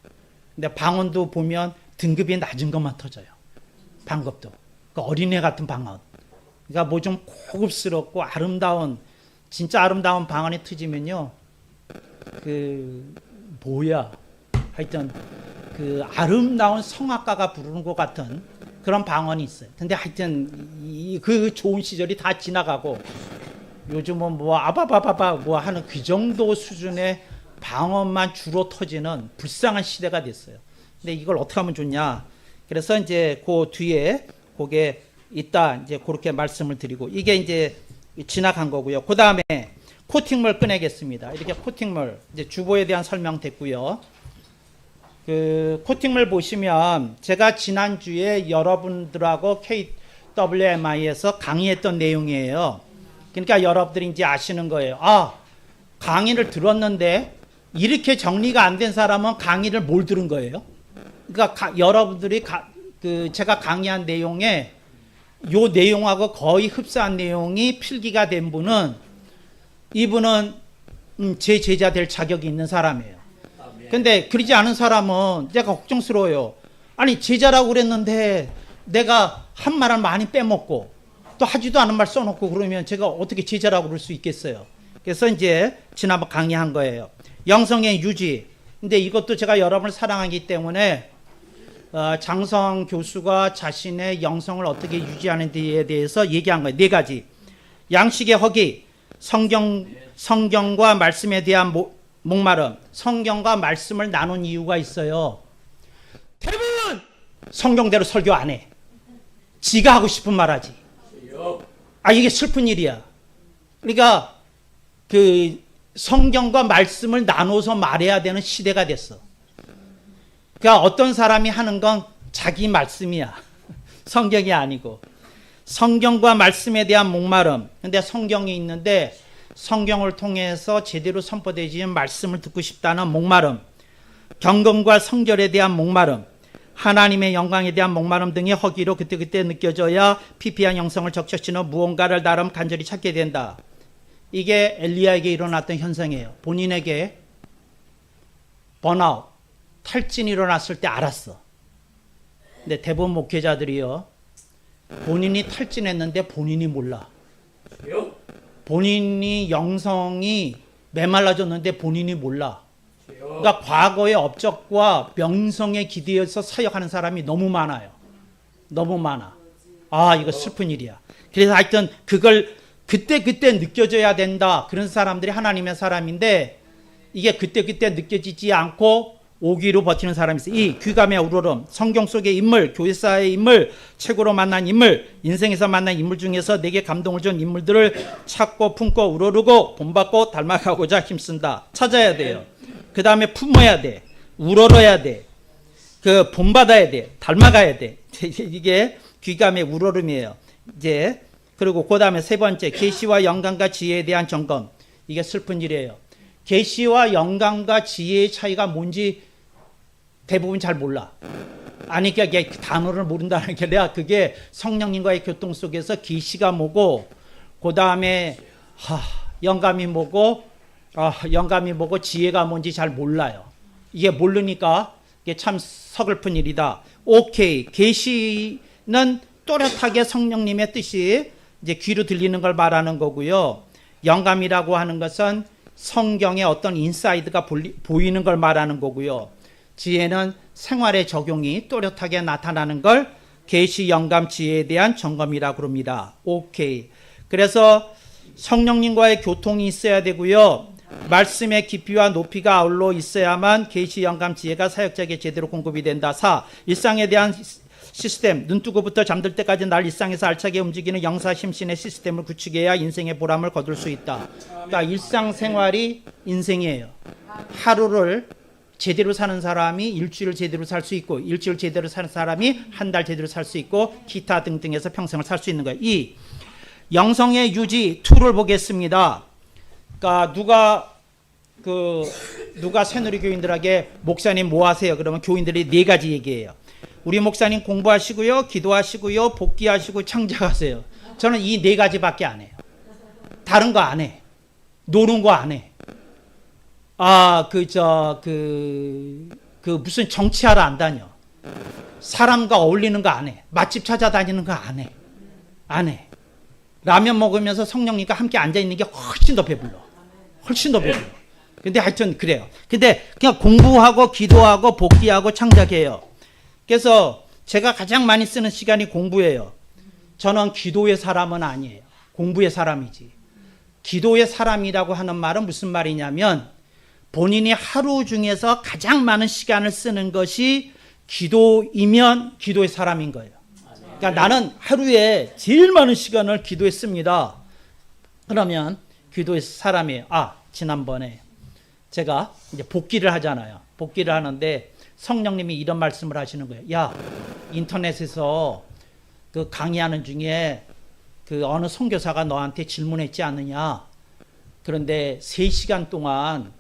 근데 방언도 보면 등급이 낮은 것만 터져요. 방법도. 어린애 같은 방언. 그러니까 뭐 좀 고급스럽고 진짜 아름다운 방언이 터지면요. 뭐야. 하여튼 그 아름다운 성악가가 부르는 것 같은 그런 방언이 있어요. 근데 하여튼 그 좋은 시절이 다 지나가고 요즘은 뭐 아바바바바 뭐 하는 그 정도 수준의 방언만 주로 터지는 불쌍한 시대가 됐어요. 근데 이걸 어떻게 하면 좋냐? 그래서 이제 그 뒤에 그게 있다 이제 그렇게 말씀을 드리고 이게 이제 지나간 거고요. 그 다음에 코팅물 꺼내겠습니다. 이렇게 코팅물 이제 주보에 대한 설명 됐고요. 그 코팅물 보시면 제가 지난주에 여러분들하고 KWMI에서 강의했던 내용이에요. 그러니까 여러분들이 이제 아시는 거예요. 아, 강의를 들었는데 이렇게 정리가 안 된 사람은 강의를 뭘 들은 거예요? 그러니까 여러분들이 제가 강의한 내용에 요 내용하고 거의 흡사한 내용이 필기가 된 분은 이분은 제 제자 될 자격이 있는 사람이에요. 근데 그러지 않은 사람은 내가 걱정스러워요. 아니 제자라고 그랬는데 내가 한 말을 많이 빼먹고 또 하지도 않은 말 써놓고 그러면 제가 어떻게 제자라고 그럴 수 있겠어요. 그래서 이제 지난번 강의한 거예요. 영성의 유지. 근데 이것도 제가 여러분을 사랑하기 때문에 장성 교수가 자신의 영성을 어떻게 유지하는 데에 대해서 얘기한 거예요. 4가지. 양식의 허기, 성경과 말씀에 대한 목마름. 성경과 말씀을 나눈 이유가 있어요. 대부분 성경대로 설교 안 해. 지가 하고 싶은 말 하지. 이게 슬픈 일이야. 그러니까 그 성경과 말씀을 나눠서 말해야 되는 시대가 됐어. 그러니까 어떤 사람이 하는 건 자기 말씀이야. 성경이 아니고. 성경과 말씀에 대한 목마름. 근데 성경이 있는데 성경을 통해서 제대로 선포되지 않은 말씀을 듣고 싶다는 목마름. 경건과 성결에 대한 목마름. 하나님의 영광에 대한 목마름 등의 허기로 그때그때 느껴져야 피폐한 영성을 적셔지는 무언가를 나름 간절히 찾게 된다. 이게 엘리야에게 일어났던 현상이에요. 본인에게 번아웃, 탈진이 일어났을 때 알았어. 근데 대부분 목회자들이요. 본인이 탈진했는데 본인이 몰라. 본인이 영성이 메말라졌는데 본인이 몰라. 그러니까 과거의 업적과 명성에 기대어서 사역하는 사람이 너무 많아요. 너무 많아. 이거 슬픈 일이야. 그래서 하여튼 그걸 그때 느껴져야 된다. 그런 사람들이 하나님의 사람인데 이게 그때 느껴지지 않고 오기로 버티는 사람이 있어요. 이 귀감의 우러름, 성경 속의 인물, 교회사의 인물, 최고로 만난 인물, 인생에서 만난 인물 중에서 내게 감동을 준 인물들을 찾고 품고 우러르고 본받고 닮아가고자 힘쓴다. 찾아야 돼요. 그 다음에 품어야 돼. 우러러야 돼. 그 본받아야 돼. 닮아가야 돼. 이게 귀감의 우러름이에요. 이제 그리고 그 다음에 3번째, 계시와 영감과 지혜에 대한 점검. 이게 슬픈 일이에요. 계시와 영감과 지혜의 차이가 뭔지 대부분 잘 몰라. 아니, 그게 단어를 모른다는 게 내가 그게 성령님과의 교통 속에서 계시가 뭐고, 그 다음에 영감이 뭐고, 지혜가 뭔지 잘 몰라요. 이게 모르니까 이게 참 서글픈 일이다. 오케이. 계시는 또렷하게 성령님의 뜻이 이제 귀로 들리는 걸 말하는 거고요. 영감이라고 하는 것은 성경의 어떤 인사이드가 보이는 걸 말하는 거고요. 지혜는 생활의 적용이 또렷하게 나타나는 걸 계시, 영감, 지혜에 대한 점검이라고 그럽니다. 오케이. 그래서 성령님과의 교통이 있어야 되고요. 말씀의 깊이와 높이가 아울러 있어야만 계시, 영감, 지혜가 사역자에게 제대로 공급이 된다. 4. 일상에 대한 시스템, 눈 뜨고부터 잠들 때까지 날 일상에서 알차게 움직이는 영사심신의 시스템을 구축해야 인생의 보람을 거둘 수 있다. 그러니까 일상생활이 인생이에요. 하루를 제대로 사는 사람이 일주일을 제대로 살 수 있고, 일주일 제대로 사는 사람이 한 달 제대로 살 수 있고, 기타 등등해서 평생을 살 수 있는 거예요. 2. 영성의 유지 2를 보겠습니다. 그러니까 누가 새누리교인들에게 목사님 뭐 하세요? 그러면 교인들이 4가지 얘기해요. 우리 목사님 공부하시고요, 기도하시고요, 복귀하시고 창작하세요. 저는 이 4가지밖에 안 해요. 다른 거 안 해. 노는 거 안 해. 무슨 정치하러 안 다녀. 사람과 어울리는 거 안 해. 맛집 찾아다니는 거 안 해. 안 해. 라면 먹으면서 성령님과 함께 앉아있는 게 훨씬 더 배불러. 훨씬 더 배불러. 근데 하여튼 그래요. 근데 그냥 공부하고 기도하고 복귀하고 창작해요. 그래서 제가 가장 많이 쓰는 시간이 공부예요. 저는 기도의 사람은 아니에요. 공부의 사람이지. 기도의 사람이라고 하는 말은 무슨 말이냐면 본인이 하루 중에서 가장 많은 시간을 쓰는 것이 기도이면 기도의 사람인 거예요. 그러니까 나는 하루에 제일 많은 시간을 기도에 씁니다. 그러면 기도의 사람이에요. 지난번에 제가 이제 복귀를 하잖아요. 복귀를 하는데 성령님이 이런 말씀을 하시는 거예요. 야, 인터넷에서 그 강의하는 중에 그 어느 선교사가 너한테 질문했지 않느냐. 그런데 3시간 동안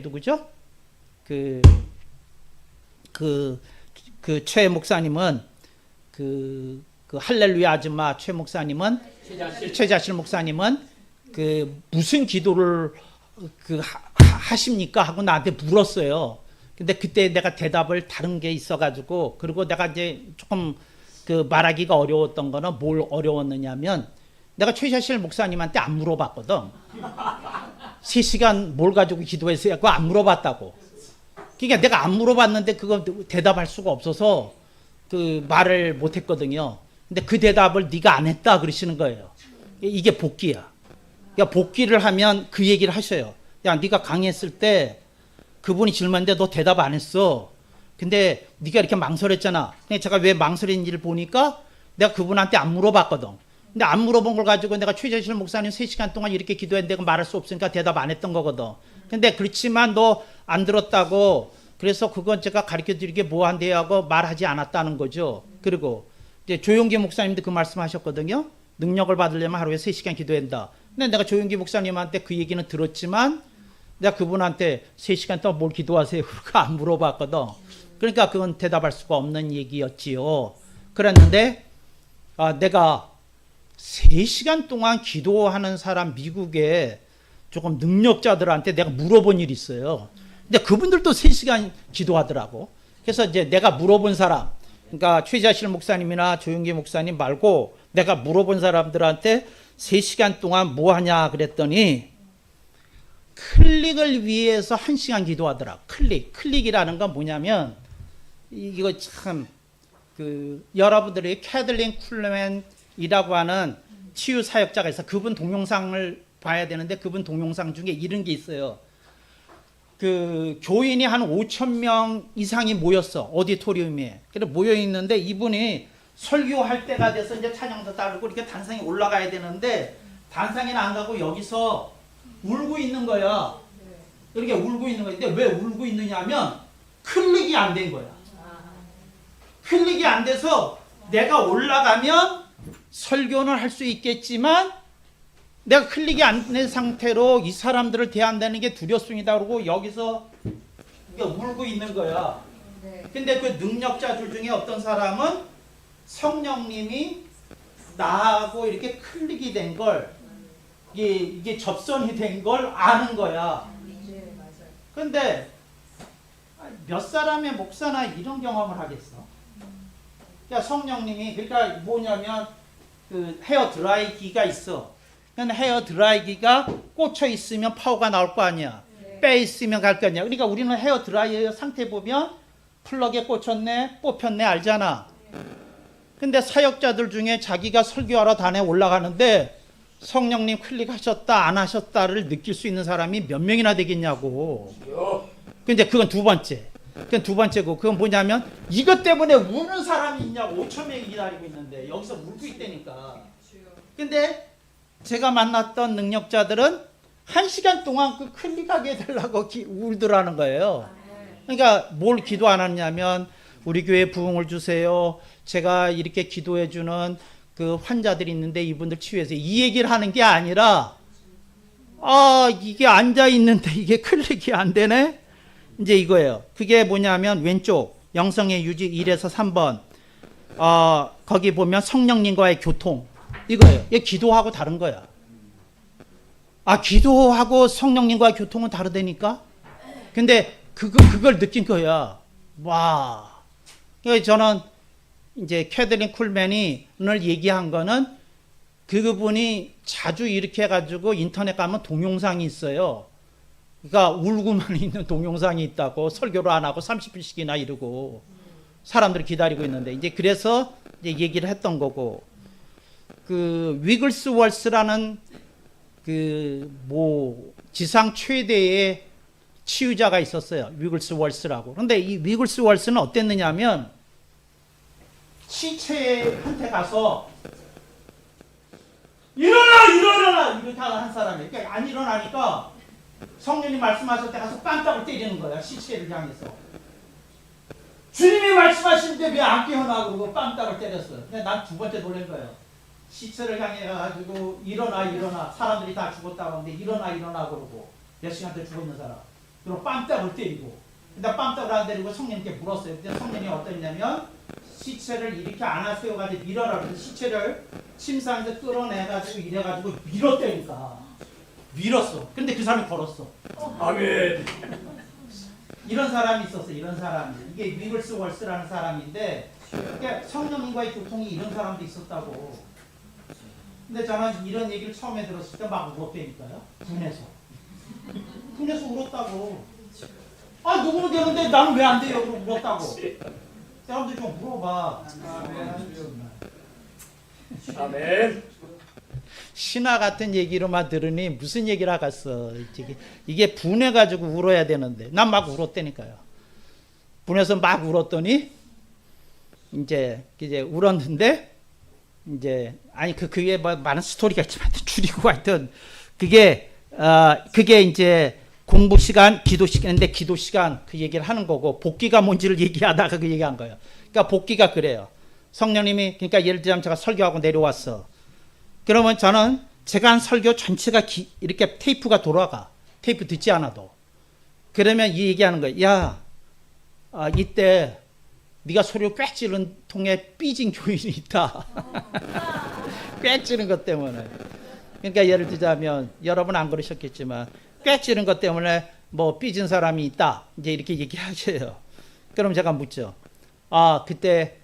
누구죠? 최 목사님은 그 할렐루야 아줌마 최 목사님은 최자실 목사님은 무슨 기도를 하십니까? 하고 나한테 물었어요. 근데 그때 내가 대답을 다른 게 있어가지고, 그리고 내가 이제 조금 말하기가 어려웠던 거는 뭘 어려웠느냐면, 내가 최자실 목사님한테 안 물어봤거든. 3시간 뭘 가지고 기도했어요? 그거 안 물어봤다고. 그러니까 내가 안 물어봤는데 그거 대답할 수가 없어서 말을 못 했거든요. 근데 그 대답을 네가 안 했다 그러시는 거예요. 이게 복귀야. 그러니까 복귀를 하면 그 얘기를 하셔요. 야, 네가 강의했을 때 그분이 질문했는데 너 대답 안 했어. 근데 네가 이렇게 망설였잖아. 근데 제가 왜 망설였는지를 보니까 내가 그분한테 안 물어봤거든. 근데 안 물어본 걸 가지고 내가 최재실 목사님 3시간 동안 이렇게 기도했는데 말할 수 없으니까 대답 안 했던 거거든. 근데 그렇지만 너 안 들었다고, 그래서 그건 제가 가르쳐 드리게 뭐 한대요 하고 말하지 않았다는 거죠. 그리고 이제 조용기 목사님도 그 말씀 하셨거든요. 능력을 받으려면 하루에 3시간 기도한다. 근데 내가 조용기 목사님한테 그 얘기는 들었지만 내가 그분한테 3시간 동안 뭘 기도하세요? 그거 안 물어봤거든. 그러니까 그건 대답할 수가 없는 얘기였지요. 그랬는데 내가 3시간 동안 기도하는 사람 미국에 조금 능력자들한테 내가 물어본 일이 있어요. 근데 그분들도 3시간 기도하더라고. 그래서 이제 내가 물어본 사람, 그러니까 최자실 목사님이나 조용기 목사님 말고 내가 물어본 사람들한테 3시간 동안 뭐 하냐 그랬더니 클릭을 위해서 1시간 기도하더라. 클릭이라는 건 뭐냐면 이거 참 여러분들이 캐들린 쿨맨이라고 하는 치유 사역자가 있어. 그분 동영상을 봐야 되는데 그분 동영상 중에 이런 게 있어요. 교인이 한 5,000명 이상이 모였어. 오디토리움에. 그래 모여 있는데 이분이 설교할 때가 돼서 이제 찬양도 따르고 이렇게 단상에 올라가야 되는데 단상에는 안 가고 여기서 울고 있는 거야. 이렇게 울고 있는 거야. 근데 왜 울고 있느냐면 클릭이 안 된 거야. 클릭이 안 돼서 내가 올라가면 설교는 할 수 있겠지만 내가 클릭이 안 된 상태로 이 사람들을 대한다는 게 두렵습니다. 그러고 여기서 울고 있는 거야. 근데 그 능력자들 중에 어떤 사람은 성령님이 나하고 이렇게 클릭이 된 걸, 이게 접선이 된 걸 아는 거야. 근데 몇 사람의 목사나 이런 경험을 하겠어? 그러니까 성령님이, 그러니까 뭐냐면 헤어 드라이기가 있어. 헤어 드라이기가 꽂혀 있으면 파워가 나올 거 아니야. 빼 있으면 갈 거 아니야. 그러니까 우리는 헤어 드라이어 상태 보면 플러그에 꽂혔네, 뽑혔네 알잖아. 근데 사역자들 중에 자기가 설교하러 단에 올라가는데 성령님 클릭하셨다 안 하셨다를 느낄 수 있는 사람이 몇 명이나 되겠냐고. 근데 그건 두 번째. 그건 두 번째고, 그건 뭐냐면 이것 때문에 우는 사람이 있냐고. 5,000명이 기다리고 있는데 여기서 울고 있다니까. 근데 제가 만났던 능력자들은 1시간 동안 클릭하게 해달라고 울더라는 거예요. 그러니까 뭘 기도 안 하냐면 우리 교회에 부흥을 주세요. 제가 이렇게 기도해 주는 환자들이 있는데 이분들 치유해서, 이 얘기를 하는 게 아니라 이게 앉아 있는데 이게 클릭이 안 되네. 이제 이거예요. 그게 뭐냐면 왼쪽 영성의 유지 1에서 3번 거기 보면 성령님과의 교통, 이거예요. 이게 기도하고 다른 거야. 기도하고 성령님과의 교통은 다르다니까? 근데 그걸 느낀 거야. 와. 그래서 저는 이제 캐들린 쿨맨이 오늘 얘기한 거는 그분이 자주 이렇게 해가지고 인터넷 가면 동영상이 있어요. 그러니까 울고만 있는 동영상이 있다고, 설교를 안 하고 30분씩이나 이러고 사람들이 기다리고 있는데, 이제 그래서 이제 얘기를 했던 거고, 그 위글스월스라는 그 뭐 지상 최대의 치유자가 있었어요. 위글스월스라고. 그런데 이 위글스월스는 어땠느냐면, 시체한테 가서 일어나 이렇게 한 사람이에요. 그러니까 안 일어나니까 성령님 말씀하실 때 가서 뺨따을 때리는 거야. 시체를 향해서. 주님이 말씀하시는데 왜 안 깨어나? 그러고 뺨따을 때렸어요. 근데 난 두 번째 놀란 거예요. 시체를 향해 가지고 일어나. 사람들이 다 죽었다고 하는데 일어나 그러고 몇 시간 때 죽어 있는 사람. 그리고 뺨따을 때리고. 근데 뺨따을 안 때리고 성령님께 물었어요. 근데 성령님이 어떠냐면, 시체를 이렇게 안아세워가지고 밀어라. 그래서 시체를 침상에서 끌어내가지고 이래가지고 밀었다니까. 밀었어. 근데 그 사람이 걸었어. 아멘. 이런 사람이 있었어. 이런 사람이. 이게 위글스월스라는 사람인데, 그러니까 성령님과의 교통이 이런 사람도 있었다고. 근데 저는 이런 얘기를 처음에 들었을 때 막 울었다니까요. 분해서 울었다고. 아, 누구는 되는데 나는 왜 안 돼요? 그러고 울었다고. 사람들 좀 물어봐. 아멘. 신화 같은 얘기로만 들으니 무슨 얘기를 하겠어. 이게 분해가지고 울어야 되는데. 난 막 울었다니까요. 분해서 막 울었더니, 이제 울었는데, 아니, 그게 뭐 많은 스토리가 있지만, 줄이고 하여튼, 그게 이제 공부 시간, 기도 시간인데, 기도 시간 그 얘기를 하는 거고, 복귀가 뭔지를 얘기하다가 그 얘기한 거예요. 그러니까 복귀가 그래요. 성령님이, 그러니까 예를 들자면 제가 설교하고 내려왔어. 그러면 저는 제가 한 설교 전체가 이렇게 테이프가 돌아가. 테이프 듣지 않아도. 그러면 이 얘기하는 거예요. 야, 이때 네가 소리를 꽥 지른 통에 삐진 교인이 있다. 꽥 지른 것 때문에. 그러니까 예를 들자면, 여러분 안 그러셨겠지만, 꽥 지른 것 때문에 뭐 삐진 사람이 있다. 이제 이렇게 얘기하셔요. 그럼 제가 묻죠. 그때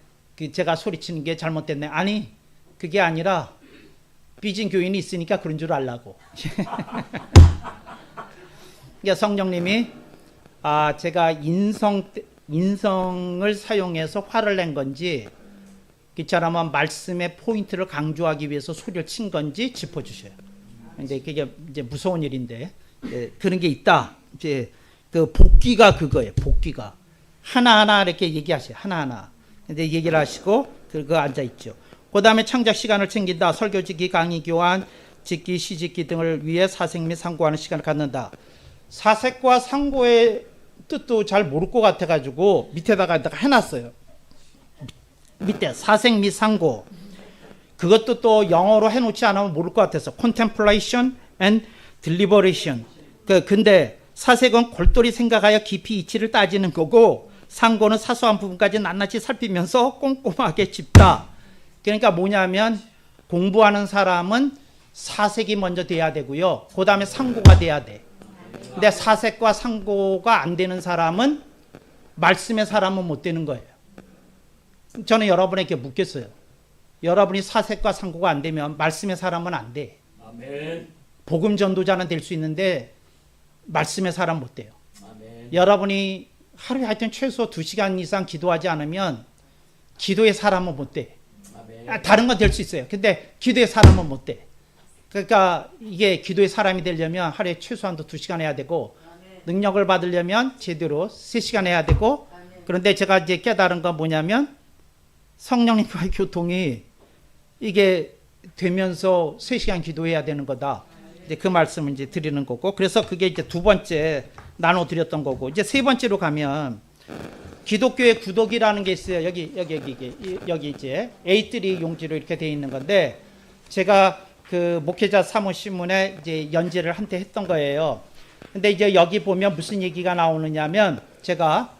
제가 소리치는 게 잘못됐네. 아니, 그게 아니라 삐진 교인이 있으니까 그런 줄 알라고. 그러니까 성령님이 제가 인성을 사용해서 화를 낸 건지, 그처럼 말씀의 포인트를 강조하기 위해서 소리를 친 건지 짚어주셔요. 근데 그게 이제 무서운 일인데, 그런 게 있다. 이제 그 복귀가 그거예요. 복귀가 하나하나 이렇게 얘기하세요. 하나하나. 근데 얘기를 하시고 그거 앉아 있죠. 그 다음에 창작 시간을 챙긴다. 설교 듣기, 강의 교환, 짓기, 시짓기 등을 위해 사색 및 상고하는 시간을 갖는다. 사색과 상고의 뜻도 잘 모를 것 같아가지고 밑에다가 해놨어요. 밑에 사색 및 상고. 그것도 또 영어로 해놓지 않으면 모를 것 같아서 contemplation and deliberation. 근데 사색은 골똘히 생각하여 깊이 이치를 따지는 거고, 상고는 사소한 부분까지 낱낱이 살피면서 꼼꼼하게 짚다. 그러니까 뭐냐면, 공부하는 사람은 사색이 먼저 돼야 되고요. 그 다음에 상고가 돼야 돼. 근데 사색과 상고가 안 되는 사람은, 말씀의 사람은 못 되는 거예요. 저는 여러분에게 묻겠어요. 여러분이 사색과 상고가 안 되면 말씀의 사람은 안 돼. 아멘. 복음 전도자는 될 수 있는데 말씀의 사람 못 돼요. 아멘. 여러분이 하루에 하여튼 최소 2시간 이상 기도하지 않으면 기도의 사람은 못 돼. 아멘. 다른 건 될 수 있어요. 근데 기도의 사람은 못 돼. 그러니까 이게 기도의 사람이 되려면 하루에 최소한도 2시간 해야 되고, 능력을 받으려면 제대로 3시간 해야 되고, 그런데 제가 이제 깨달은 건 뭐냐면, 성령님과의 교통이 이게 되면서 3시간 기도해야 되는 거다. 이제 그 말씀을 이제 드리는 거고, 그래서 그게 이제 두 번째 나눠 드렸던 거고, 이제 세 번째로 가면 기독교의 구독이라는 게 있어요. 여기 이제 A3 용지로 이렇게 돼 있는 건데, 제가 그 목회자 사무신문에 이제 연재를 한때 했던 거예요. 근데 이제 여기 보면 무슨 얘기가 나오느냐면, 제가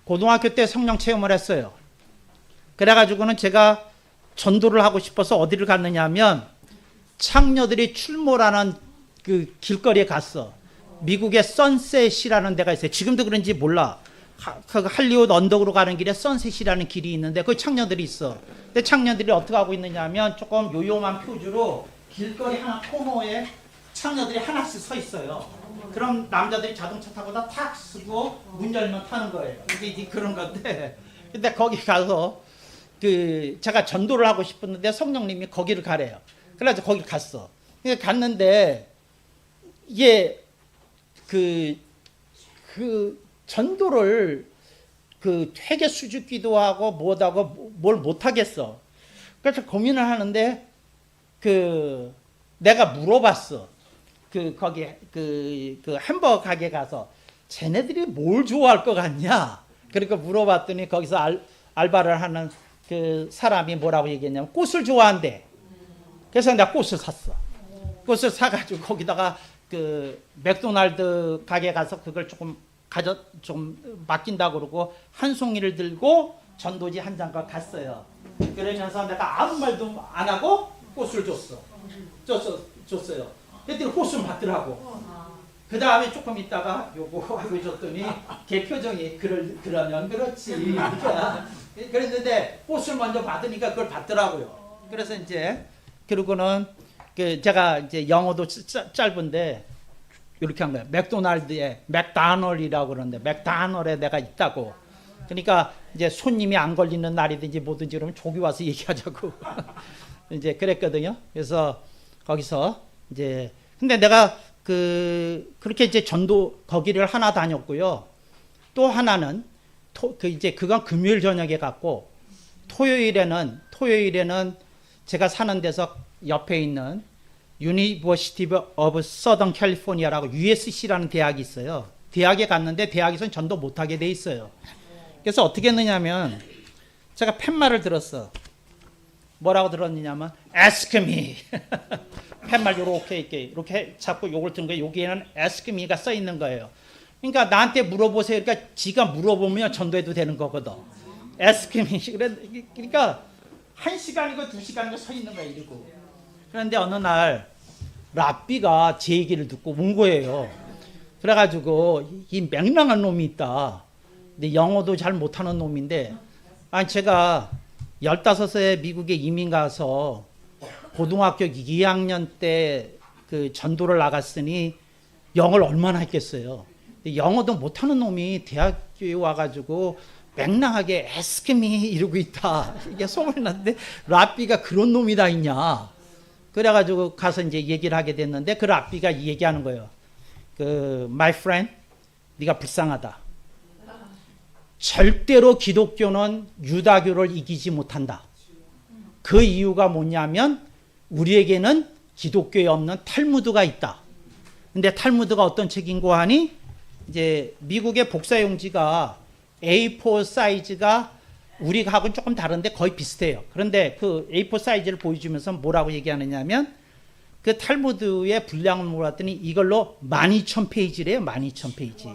고등학교 때 성령 체험을 했어요. 그래가지고는 제가 전도를 하고 싶어서 어디를 갔느냐면, 창녀들이 출몰하는 그 길거리에 갔어. 미국의 선셋이라는 데가 있어요. 지금도 그런지 몰라. 그 할리우드 언덕으로 가는 길에 선셋이라는 길이 있는데 그 청년들이 있어. 근데 청년들이 어떻게 하고 있느냐면 조금 요요만 표주로 길거리 하나 코너에 청년들이 하나씩 서 있어요. 그럼 남자들이 자동차 타고 다 탁 쓰고 문 열면 타는 거예요. 이게 그런 건데. 근데 거기 가서 제가 전도를 하고 싶었는데 성령님이 거기를 가래요. 그래서 거기를 갔어. 갔는데 이게 그 전도를 회개 수주 기도하고 뭐하고 뭘 못하겠어. 그래서 고민을 하는데 내가 물어봤어. 거기 햄버거 가게 가서 쟤네들이 뭘 좋아할 것 같냐? 그러니까 물어봤더니 거기서 알바를 하는 그 사람이 뭐라고 얘기했냐면 꽃을 좋아한대. 그래서 내가 꽃을 샀어. 꽃을 사가지고 거기다가 맥도날드 가게 가서 그걸 좀 맡긴다고 그러고 한 송이를 들고 전도지 한 장과 갔어요. 그러면서 내가 아무 말도 안 하고 꽃을 줬어요. 그랬더니 꽃을 받더라고. 그 다음에 조금 있다가 요거 하고 줬더니 걔 표정이 그러면 그렇지. 그랬는데 꽃을 먼저 받으니까 그걸 받더라고요. 그래서 이제 그러고는 제가 이제 영어도 짧은데 이렇게 한 거예요. 맥도날드에 맥다널이라고 그러는데 맥다널에 내가 있다고. 그러니까 이제 손님이 안 걸리는 날이든지 뭐든지 그러면 저기 와서 얘기하자고. 이제 그랬거든요. 그래서 거기서 이제 근데 내가 그렇게 이제 전도 거기를 하나 다녔고요. 또 하나는 이제 그건 금요일 저녁에 갔고 토요일에는 제가 사는 데서 옆에 있는 유니버시티 오브 서던 캘리포니아라고 USC라는 대학이 있어요. 대학에 갔는데 대학에서는 전도 못하게 돼 있어요. 그래서 어떻게 했느냐면 제가 팻말을 들었어. 뭐라고 들었느냐면 ask me. 팻말 이렇게 잡고 요걸 든 거예요. 여기에는 ask me가 써 있는 거예요. 그러니까 나한테 물어보세요. 그러니까 지가 물어보면 전도해도 되는 거거든. ask me. 그러니까 1시간이고 2시간이고 서 있는 거야 이러고. 그런데 어느 날 랍비가 제 얘기를 듣고 온 거예요. 그래가지고 이 맹랑한 놈이 있다. 근데 영어도 잘 못하는 놈인데 제가 15세 미국에 이민 가서 고등학교 2학년 때 전도를 나갔으니 영어를 얼마나 했겠어요. 영어도 못하는 놈이 대학교에 와가지고 맹랑하게 ask me 이러고 있다. 이게 소문이 났는데 랍비가 그런 놈이 다 있냐. 그래가지고 가서 이제 얘기를 하게 됐는데 그 랍비가 얘기하는 거예요. my friend, 네가 불쌍하다. 절대로 기독교는 유다교를 이기지 못한다. 그 이유가 뭐냐면 우리에게는 기독교에 없는 탈무드가 있다. 근데 탈무드가 어떤 책인고 하니 이제 미국의 복사용지가 A4 사이즈가 우리하고는 조금 다른데 거의 비슷해요. 그런데 그 A4 사이즈를 보여주면서 뭐라고 얘기하느냐면 그 탈무드의 분량을 몰았더니 이걸로 12,000페이지래요. 12,000페이지.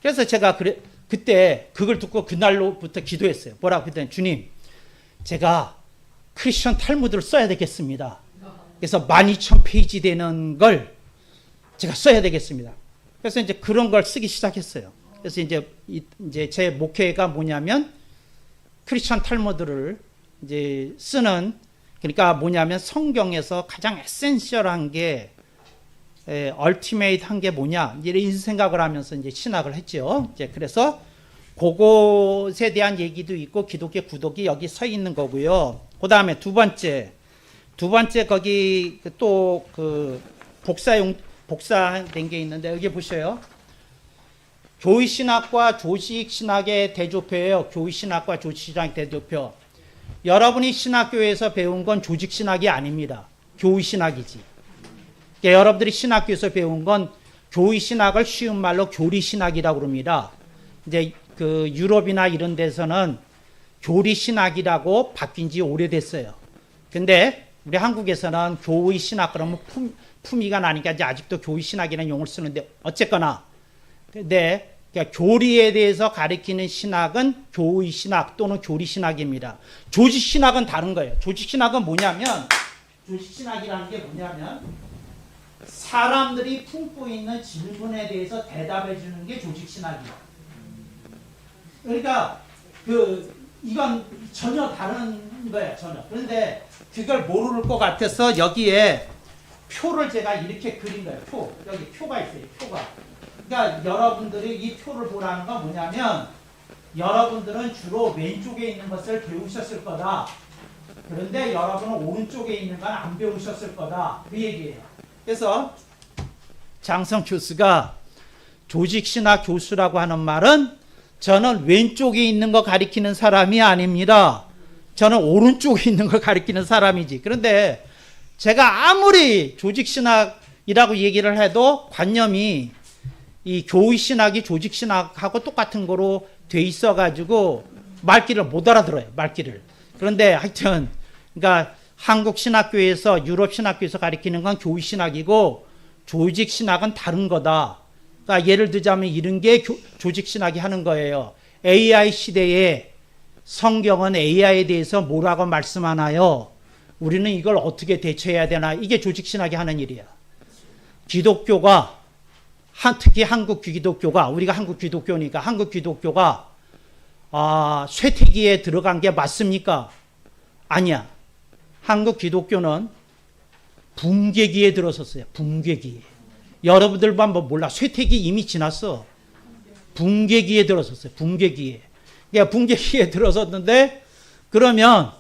그래서 제가 그때 그걸 듣고 그날로부터 기도했어요. 뭐라고 했더니 주님, 제가 크리스천 탈무드를 써야 되겠습니다. 그래서 12,000페이지 되는 걸 제가 써야 되겠습니다. 그래서 이제 그런 걸 쓰기 시작했어요. 그래서 이제 제 목회가 뭐냐면 크리스천 탈무드를 이제 쓰는, 그러니까 뭐냐면 성경에서 가장 에센셜한 게 얼티메이트한 게 뭐냐 이런 생각을 하면서 이제 신학을 했죠. 이제 그래서 그것에 대한 얘기도 있고 기독교 구독이 여기 서 있는 거고요. 그 다음에 두 번째 거기 또 복사된 게 있는데 여기 보셔요. 교회 신학과 조직 신학의 대조표예요. 교회 신학과 조직 신학의 대조표. 여러분이 신학교에서 배운 건 조직 신학이 아닙니다. 교회 신학이지. 그러니까 여러분들이 신학교에서 배운 건 교회 신학을 쉬운 말로 교리 신학이라고 그럽니다. 이제 그 유럽이나 이런 데서는 교리 신학이라고 바뀐 지 오래됐어요. 근데 우리 한국에서는 교회 신학 그러면 품위가 나니까 이제 아직도 교회 신학이라는 용어를 쓰는데 어쨌거나 근데 그러니까 교리에 대해서 가리키는 신학은 교의 신학 또는 교리 신학입니다. 조직 신학은 다른 거예요. 조직 신학은 뭐냐면 조직 신학이라는 게 뭐냐면 사람들이 품고 있는 질문에 대해서 대답해 주는 게 조직 신학이에요. 그러니까 이건 전혀 다른 거예요, 전혀. 그런데 그걸 모를 것 같아서 여기에 표를 제가 이렇게 그린 거예요. 표. 여기 표가 있어요. 표가. 그러니까 여러분들이 이 표를 보라는 건 뭐냐면 여러분들은 주로 왼쪽에 있는 것을 배우셨을 거다. 그런데 여러분은 오른쪽에 있는 건 안 배우셨을 거다. 그 얘기예요. 그래서 장성 교수가 조직신학 교수라고 하는 말은 저는 왼쪽에 있는 거 가리키는 사람이 아닙니다. 저는 오른쪽에 있는 걸 가리키는 사람이지. 그런데 제가 아무리 조직신학이라고 얘기를 해도 관념이 이 교의신학이 조직신학하고 똑같은 거로 돼 있어가지고 말귀를 못 알아들어요. 말귀를. 그런데 하여튼 그러니까 한국신학교에서 유럽신학교에서 가리키는 건 교의신학이고 조직신학은 다른 거다. 그러니까 예를 들자면 이런 게 조직신학이 하는 거예요. AI 시대에 성경은 AI에 대해서 뭐라고 말씀하나요? 우리는 이걸 어떻게 대처해야 되나? 이게 조직신학이 하는 일이야. 기독교가 특히 한국 기독교가 우리가 한국 기독교니까 한국 기독교가 쇠퇴기에 들어간 게 맞습니까? 아니야. 한국 기독교는 붕괴기에 들어섰어요. 붕괴기에. 여러분들만 몰라. 쇠퇴기 이미 지났어. 붕괴기에 들어섰어요. 붕괴기에. 그러니까 붕괴기에 들어섰는데 그러면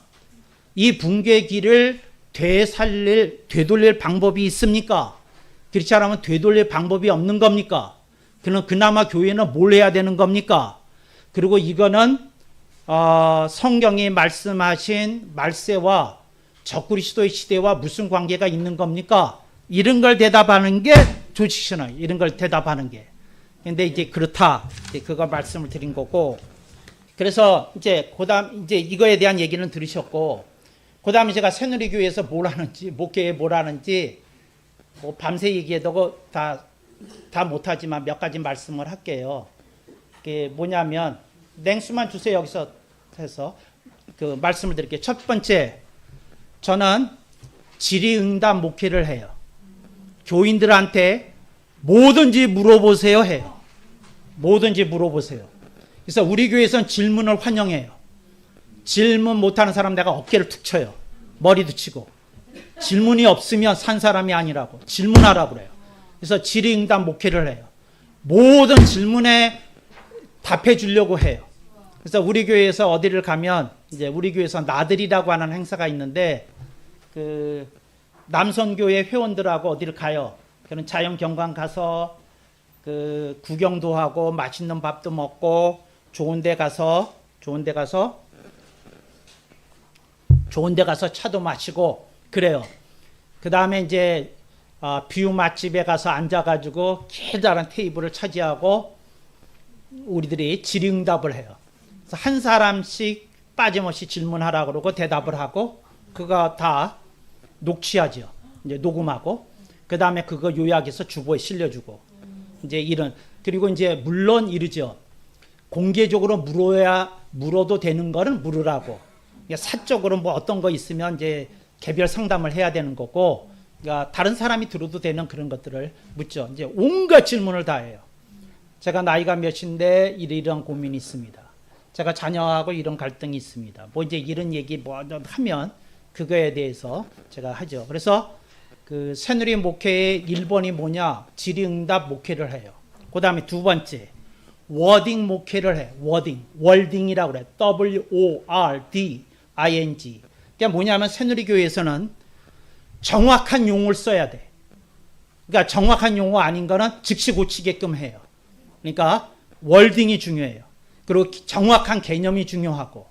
이 붕괴기를 되돌릴 방법이 있습니까? 그렇지 않으면 되돌릴 방법이 없는 겁니까? 그럼 그나마 교회는 뭘 해야 되는 겁니까? 그리고 이거는 성경이 말씀하신 말세와 적그리스도의 시대와 무슨 관계가 있는 겁니까? 이런 걸 대답하는 게 조직신학. 이런 걸 대답하는 게. 근데 이제 그렇다. 이제 그거 말씀을 드린 거고. 그래서 이제 그다음 이제 이거에 대한 얘기는 들으셨고, 그다음에 제가 새누리교회에서 뭘 하는지, 목회에 뭘 하는지 뭐 밤새 얘기해도 다 못하지만 몇 가지 말씀을 할게요. 그게 뭐냐면 냉수만 주세요. 여기서 해서 그 말씀을 드릴게요. 첫 번째, 저는 질의응답 목회를 해요. 교인들한테 뭐든지 물어보세요 해요. 뭐든지 물어보세요. 그래서 우리 교회에서는 질문을 환영해요. 질문 못하는 사람 내가 어깨를 툭 쳐요. 머리도 치고. 질문이 없으면 산 사람이 아니라고. 질문하라고 그래요. 그래서 질의응답 목회를 해요. 모든 질문에 답해 주려고 해요. 그래서 우리 교회에서 어디를 가면 이제 우리 교회에서 나들이라고 하는 행사가 있는데 그 남선교회 회원들하고 어디를 가요. 그런 자연경관 가서 그 구경도 하고 맛있는 밥도 먹고 좋은 데 가서 차도 마시고 그래요. 그 다음에 이제 뷰 맛집에 가서 앉아가지고 기다란 테이블을 차지하고 우리들이 질의응답을 해요. 그래서 한 사람씩 빠짐없이 질문하라고 그러고 대답을 하고 그거 다 녹취하죠. 이제 녹음하고 그 다음에 그거 요약해서 주보에 실려주고 이제 이런 그리고 이제 물론 이러죠. 공개적으로 물어도 되는 거는 물으라고. 사적으로 뭐 어떤 거 있으면 이제 개별 상담을 해야 되는 거고, 그러니까 다른 사람이 들어도 되는 그런 것들을 묻죠. 이제 온갖 질문을 다 해요. 제가 나이가 몇인데 이런 고민이 있습니다. 제가 자녀하고 이런 갈등이 있습니다. 뭐 이제 이런 얘기 뭐 하면 그거에 대해서 제가 하죠. 그래서 그 새누리 목회의 1번이 뭐냐? 질의응답 목회를 해요. 그 다음에 두 번째, 워딩 목회를 해. 월딩이라고 그래. WORDING. 그게 뭐냐면 새누리교회에서는 정확한 용어를 써야 돼. 그러니까 정확한 용어 아닌 거는 즉시 고치게끔 해요. 그러니까 월딩이 중요해요. 그리고 정확한 개념이 중요하고.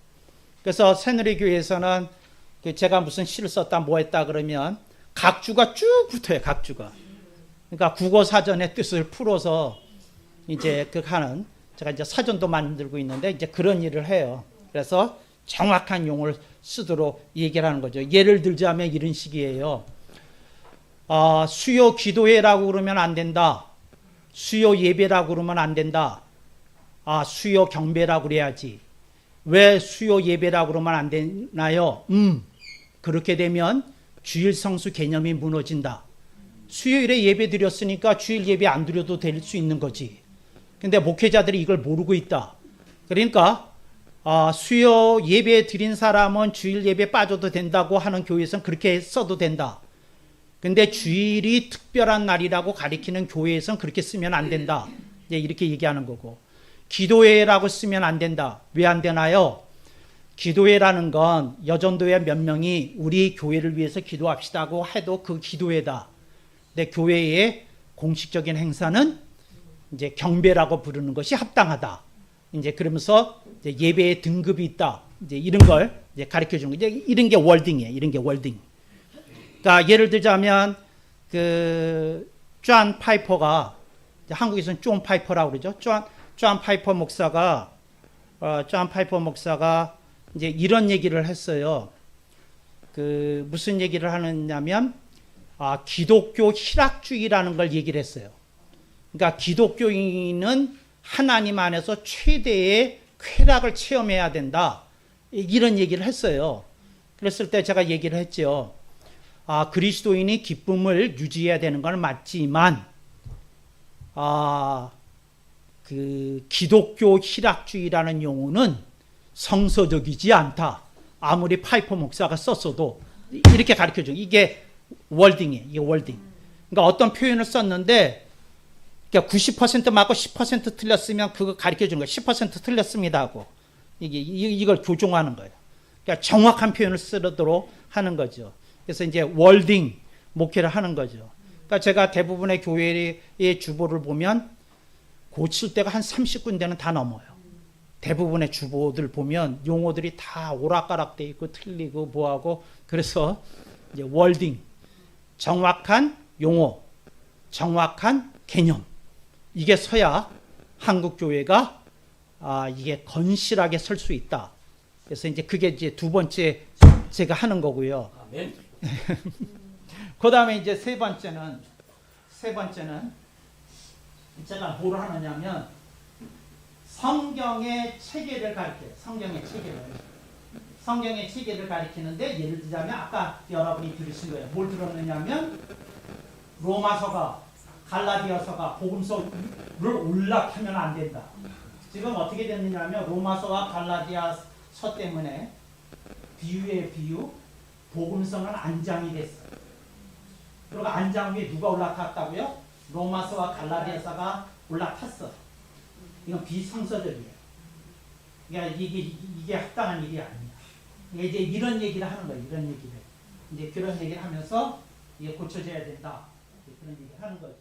그래서 새누리교회에서는 제가 무슨 시를 썼다 뭐 했다 그러면 각주가 쭉 붙어요. 각주가. 그러니까 국어 사전의 뜻을 풀어서 이제 그 하는 제가 이제 사전도 만들고 있는데 이제 그런 일을 해요. 그래서 정확한 용어를 쓰도록 얘기를 하는 거죠. 예를 들자면 이런 식이에요. 수요 기도회라고 그러면 안 된다. 수요 예배라고 그러면 안 된다. 수요 경배라고 그래야지. 왜 수요 예배라고 그러면 안 되나요? 그렇게 되면 주일 성수 개념이 무너진다. 수요일에 예배 드렸으니까 주일 예배 안 드려도 될 수 있는 거지. 근데 목회자들이 이걸 모르고 있다. 그러니까 수요 예배 드린 사람은 주일 예배 빠져도 된다고 하는 교회에서는 그렇게 써도 된다. 근데 주일이 특별한 날이라고 가리키는 교회에서는 그렇게 쓰면 안 된다. 이렇게 얘기하는 거고, 기도회라고 쓰면 안 된다. 왜 안 되나요? 기도회라는 건 여전도회 몇 명이 우리 교회를 위해서 기도합시다고 해도 그 기도회다. 근데 교회의 공식적인 행사는 이제 경배라고 부르는 것이 합당하다. 이제 그러면서 이제 예배의 등급이 있다. 이제 이런 걸 이제 가르쳐 주는 거. 이제 이런 게 월딩이에요. 이런 게 월딩. 그러니까 예를 들자면 존 파이퍼가, 한국에서는 존 파이퍼라고 그러죠. 존 파이퍼 목사가 이제 이런 얘기를 했어요. 무슨 얘기를 하느냐면 기독교 희락주의라는 걸 얘기를 했어요. 그러니까 기독교인은 하나님 안에서 최대의 쾌락을 체험해야 된다. 이런 얘기를 했어요. 그랬을 때 제가 얘기를 했죠. 그리스도인이 기쁨을 유지해야 되는 건 맞지만 기독교 희락주의라는 용어는 성서적이지 않다. 아무리 파이퍼 목사가 썼어도 이렇게 가르쳐줘. 이게 월딩이에요. 이게 월딩. 그러니까 어떤 표현을 썼는데, 그러니까 90% 맞고 10% 틀렸으면 그거 가르쳐주는 거예요. 10% 틀렸습니다 하고 이걸 교정하는 거예요. 그러니까 정확한 표현을 쓰도록 하는 거죠. 그래서 이제 월딩 목회를 하는 거죠. 그러니까 제가 대부분의 교회의 주보를 보면 고칠 때가 한 30군데는 다 넘어요. 대부분의 주보들 보면 용어들이 다 오락가락돼 있고 틀리고 뭐하고, 그래서 이제 월딩, 정확한 용어, 정확한 개념, 이게 서야 한국 교회가 이게 건실하게 설 수 있다. 그래서 이제 그게 이제 두 번째 제가 하는 거고요. 아멘. 그 다음에 이제 세 번째는 제가 뭘 하느냐면 성경의 체계를 가르쳐요. 성경의 체계를 가리키는데, 예를 들자면 아까 여러분이 들으신 거예요. 뭘 들었느냐면 로마서가, 갈라디아서가 복음서를 올라타면 안 된다. 지금 어떻게 됐느냐면 로마서와 갈라디아서 때문에 비유의 비유, 복음서는 안장이 됐어요. 그리고 안장 위에 누가 올라탔다고요? 로마서와 갈라디아서가 올라탔어. 이건 비성서적이에요. 그러니까 이게 합당한 일이 아니야. 이제 이런 얘기를 하는 거예요. 이런 얘기를. 이제 그런 얘기를 하면서 이게 고쳐져야 된다. 그런 얘기를 하는 거죠.